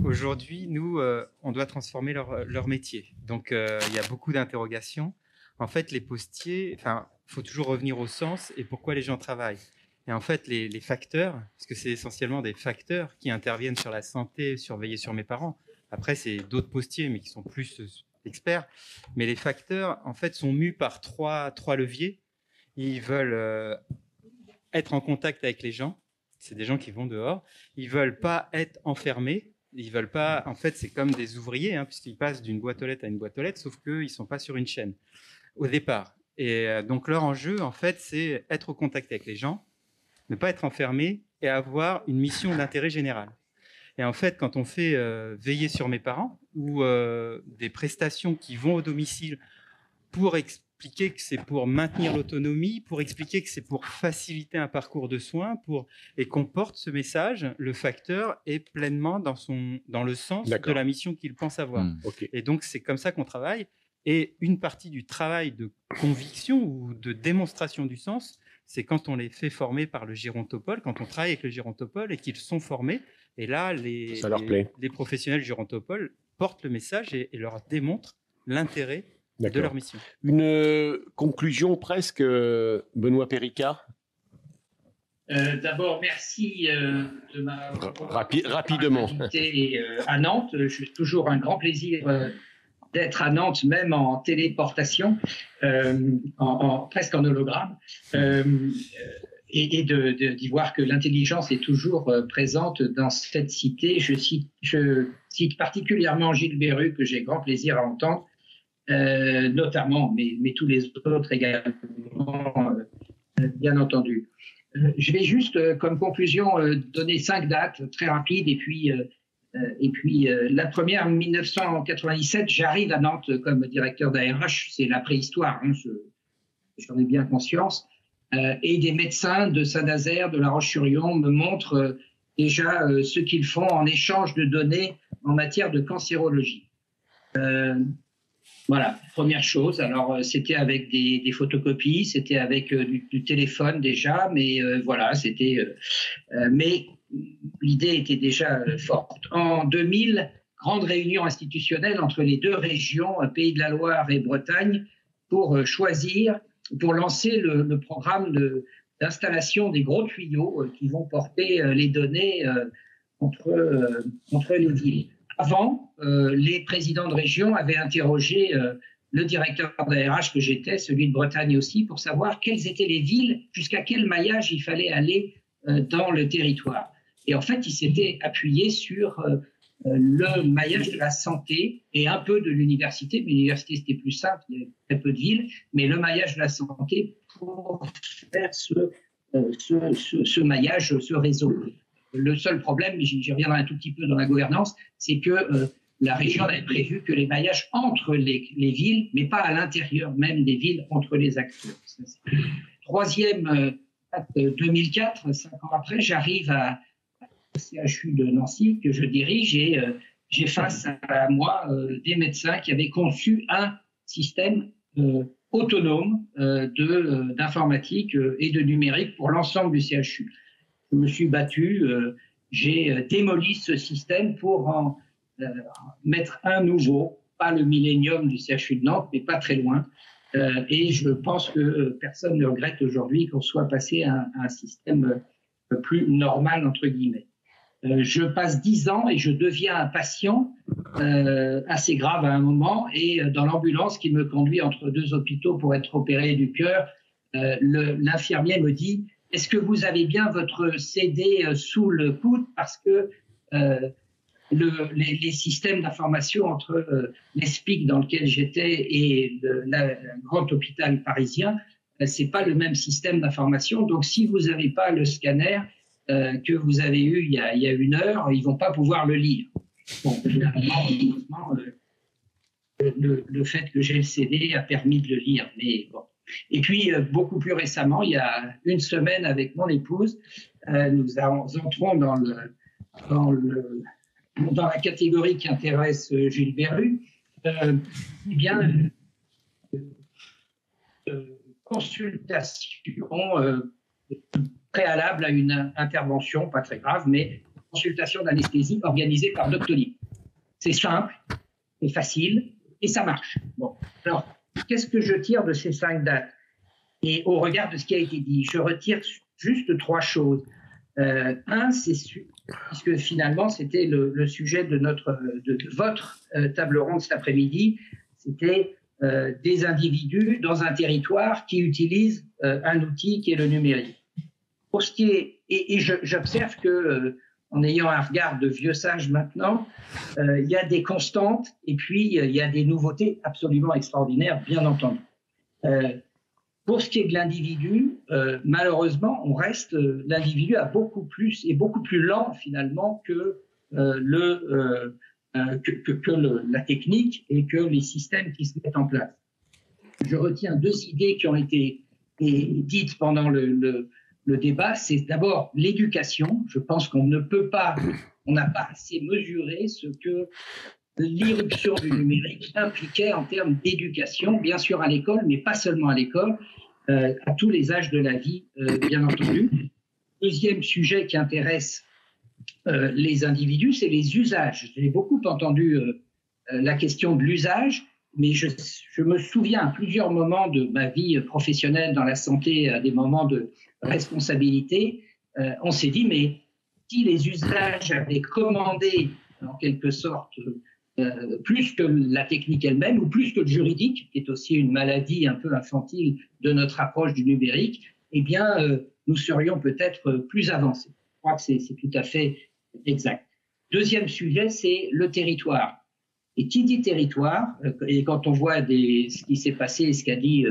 aujourd'hui, nous, on doit transformer leur métier. Donc, il y a beaucoup d'interrogations. En fait, les postiers, il faut toujours revenir au sens et pourquoi les gens travaillent. Et en fait, les facteurs, parce que c'est essentiellement des facteurs qui interviennent sur la santé, surveiller sur mes parents. Après, c'est d'autres postiers, mais qui sont plus experts. Mais les facteurs, en fait, sont mus par trois leviers. Ils veulent être en contact avec les gens. C'est des gens qui vont dehors. Ils veulent pas être enfermés. Ils veulent pas. En fait, c'est comme des ouvriers, puisqu'ils passent d'une boîte aux lettres à une boîte aux lettres, sauf qu'ils sont pas sur une chaîne au départ. Et donc leur enjeu, en fait, c'est être au contact avec les gens, ne pas être enfermé et avoir une mission d'intérêt général. Et en fait, quand on fait veiller sur mes parents ou des prestations qui vont au domicile pour expliquer que c'est pour maintenir l'autonomie, pour expliquer que c'est pour faciliter un parcours de soins, et qu'on porte ce message, le facteur est pleinement dans le sens de la mission qu'il pense avoir. Et donc, c'est comme ça qu'on travaille. Et une partie du travail de conviction ou de démonstration du sens, c'est quand on les fait former par le gérontopole, quand on travaille avec le gérontopole et qu'ils sont formés. Et là, les professionnels du gérontopole portent le message et leur démontrent l'intérêt de leur mission. Une conclusion presque, Benoît Péricard. D'abord, merci de ma rapidement invité à Nantes. C'est toujours un grand plaisir d'être à Nantes, même en téléportation, presque en hologramme, et d'y voir que l'intelligence est toujours présente dans cette cité. Je cite particulièrement Gilles Berru, que j'ai grand plaisir à entendre, notamment, mais tous les autres également, bien entendu. Je vais juste, comme conclusion, donner 5 dates très rapides, et puis la première, 1997, j'arrive à Nantes comme directeur d'ARH, c'est la préhistoire, j'en ai bien conscience, et des médecins de Saint-Nazaire, de La Roche-sur-Yon me montrent déjà ce qu'ils font en échange de données en matière de cancérologie. Voilà, première chose. Alors, c'était avec des photocopies, c'était avec du téléphone déjà, mais voilà, c'était... mais l'idée était déjà forte. En 2000, grande réunion institutionnelle entre les deux régions, Pays de la Loire et Bretagne, pour choisir pour lancer le programme d'installation des gros tuyaux qui vont porter les données entre les villes. Avant, les présidents de région avaient interrogé le directeur d'ARH que j'étais, celui de Bretagne aussi, pour savoir quelles étaient les villes, jusqu'à quel maillage il fallait aller dans le territoire. Et en fait, il s'était appuyé sur le maillage de la santé et un peu de l'université, mais l'université c'était plus simple, il y avait très peu de villes, mais le maillage de la santé pour faire ce maillage, ce réseau. Le seul problème, mais j'y reviendrai un tout petit peu dans la gouvernance, c'est que la région avait prévu que les maillages entre les villes, mais pas à l'intérieur même des villes, entre les acteurs. Troisième, 2004, 5 ans après, j'arrive au CHU de Nancy que je dirige et j'ai face à moi des médecins qui avaient conçu un système autonome d'informatique et de numérique pour l'ensemble du CHU. Je me suis battu, j'ai démoli ce système pour en mettre un nouveau, pas le Millennium du CHU de Nantes, mais pas très loin. Et je pense que personne ne regrette aujourd'hui qu'on soit passé à un système plus normal, entre guillemets. Je passe 10 ans et je deviens un patient assez grave à un moment. Et dans l'ambulance qui me conduit entre 2 hôpitaux pour être opéré du cœur, l'infirmier me dit « Est-ce que vous avez bien votre CD sous le coude ?» Parce que les systèmes d'information entre l'ESPIC dans lequel j'étais et le grand hôpital parisien, c'est pas le même système d'information. Donc, si vous n'avez pas le scanner que vous avez eu il y a 1 heure, ils vont pas pouvoir le lire. Bon, finalement, le fait que j'ai le CD a permis de le lire. Mais bon. Et puis, beaucoup plus récemment, il y a 1 semaine avec mon épouse, nous entrons dans la catégorie qui intéresse Gilles Berru, eh bien, consultation préalable à une intervention, pas très grave, mais consultation d'anesthésie organisée par Doctolib. C'est simple, c'est facile et ça marche. Bon, alors, qu'est-ce que je tire de ces 5 dates? Et au regard de ce qui a été dit, je retire juste 3 choses. Un, c'est puisque finalement c'était le sujet de votre table ronde cet après-midi, c'était des individus dans un territoire qui utilisent un outil qui est le numérique. Pour ce qui est, et j'observe que en ayant un regard de vieux sage maintenant, il y a des constantes et puis il y a des nouveautés absolument extraordinaires, bien entendu. Pour ce qui est de l'individu, malheureusement, on reste, l'individu a beaucoup plus et beaucoup plus lent finalement que la technique et que les systèmes qui se mettent en place. Je retiens 2 idées qui ont été dites pendant le débat. C'est d'abord l'éducation. Je pense qu'on n'a pas assez mesuré ce que l'irruption du numérique impliquait en termes d'éducation, bien sûr à l'école, mais pas seulement à l'école, à tous les âges de la vie, bien entendu. Deuxième sujet qui intéresse les individus, c'est les usages. J'ai beaucoup entendu la question de l'usage, mais je me souviens à plusieurs moments de ma vie professionnelle dans la santé, à des moments de responsabilité, on s'est dit, mais si les usages avaient commandé en quelque sorte plus que la technique elle-même ou plus que le juridique, qui est aussi une maladie un peu infantile de notre approche du numérique, eh bien, nous serions peut-être plus avancés. Je crois que c'est tout à fait exact. Deuxième sujet, c'est le territoire. Et qui dit territoire, et quand on voit ce qui s'est passé et ce qu'a dit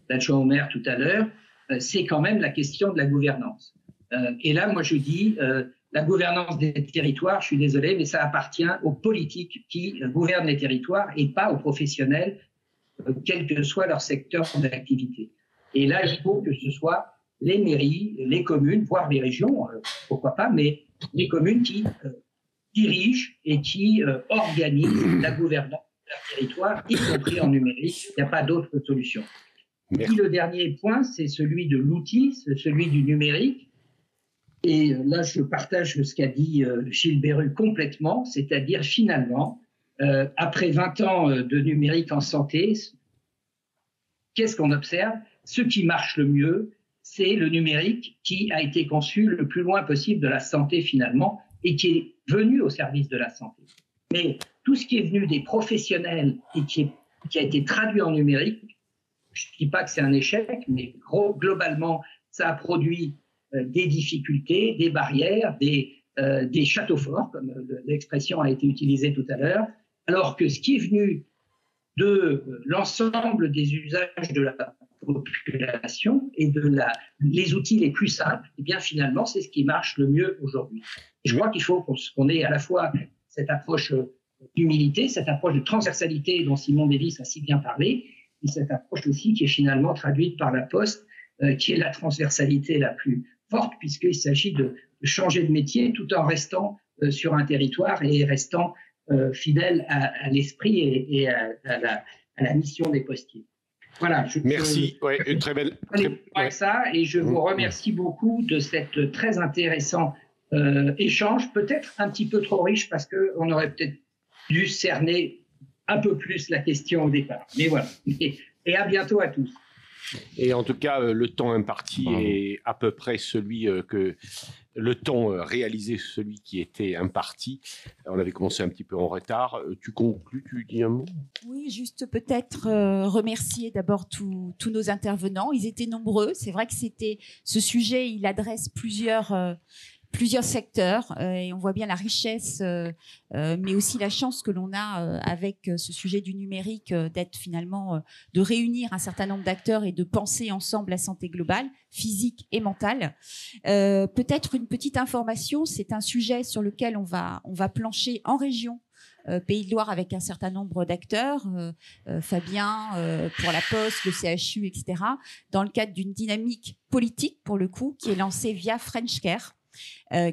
l'adjoint au maire tout à l'heure, c'est quand même la question de la gouvernance. Et là, moi, je dis, la gouvernance des territoires, je suis désolé, mais ça appartient aux politiques qui gouvernent les territoires et pas aux professionnels, quel que soit leur secteur d'activité. Et là, il faut que ce soit les mairies, les communes, voire les régions, pourquoi pas, mais les communes qui dirigent et qui organisent la gouvernance de leur territoire, y compris en numérique. Il n'y a pas d'autre solution. Et puis le dernier point, c'est celui de l'outil, c'est celui du numérique. Et là, je partage ce qu'a dit Gilles Berru complètement, c'est-à-dire finalement, après 20 ans de numérique en santé, qu'est-ce qu'on observe? Ce qui marche le mieux, c'est le numérique qui a été conçu le plus loin possible de la santé finalement et qui est venu au service de la santé. Mais tout ce qui est venu des professionnels et qui a été traduit en numérique, je ne dis pas que c'est un échec, mais globalement, ça a produit des difficultés, des barrières, des châteaux forts, comme l'expression a été utilisée tout à l'heure, alors que ce qui est venu de l'ensemble des usages de la population et les outils les plus simples, eh bien finalement, c'est ce qui marche le mieux aujourd'hui. Et je crois qu'il faut qu'on ait à la fois cette approche d'humilité, cette approche de transversalité dont Simon Davis a si bien parlé, et cette approche aussi qui est finalement traduite par la Poste, qui est la transversalité la plus forte, puisqu'il s'agit de changer de métier tout en restant sur un territoire et restant fidèle à l'esprit et à la mission des postiers. Voilà. Merci. Ouais, une très belle. Ça, et je vous remercie beaucoup de cette très intéressant échange, peut-être un petit peu trop riche parce qu'on aurait peut-être dû cerner un peu plus la question au départ. Mais voilà. Et à bientôt à tous. Et en tout cas, le temps imparti est à peu près celui que le temps réalisé, celui qui était imparti. On avait commencé un petit peu en retard. Tu conclus, tu dis un mot? Oui, juste peut-être remercier d'abord tous nos intervenants. Ils étaient nombreux. C'est vrai que ce sujet, il adresse plusieurs secteurs et on voit bien la richesse, mais aussi la chance que l'on a avec ce sujet du numérique d'être finalement, de réunir un certain nombre d'acteurs et de penser ensemble la santé globale, physique et mentale. Peut-être une petite information, c'est un sujet sur lequel on va plancher en région. Pays de Loire avec un certain nombre d'acteurs, Fabien pour la Poste, le CHU, etc., dans le cadre d'une dynamique politique, pour le coup, qui est lancée via French Care,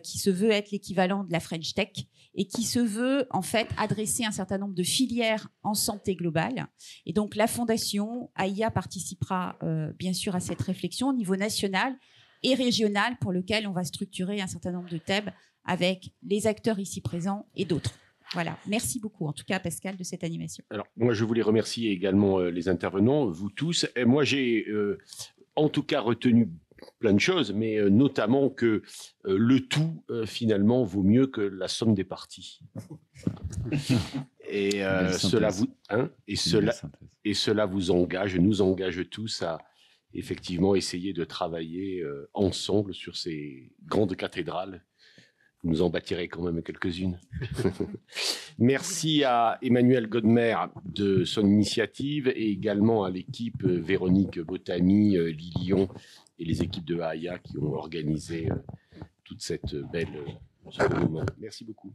qui se veut être l'équivalent de la French Tech et qui se veut en fait adresser un certain nombre de filières en santé globale. Et donc la Fondation AIA participera bien sûr à cette réflexion au niveau national et régional pour lequel on va structurer un certain nombre de thèmes avec les acteurs ici présents et d'autres. Voilà, merci beaucoup en tout cas Pascal de cette animation. Alors moi je voulais remercier également les intervenants, vous tous. Et moi j'ai en tout cas retenu plein de choses, mais notamment que le tout, finalement, vaut mieux que la somme des parties. Et, cela vous engage, nous engage tous à effectivement essayer de travailler ensemble sur ces grandes cathédrales. Vous nous en bâtirez quand même quelques-unes. Merci à Emmanuel Godmer de son initiative et également à l'équipe Véronique Botamy, Lilion et les équipes de AIA qui ont organisé toute cette belle ce moment. Merci beaucoup.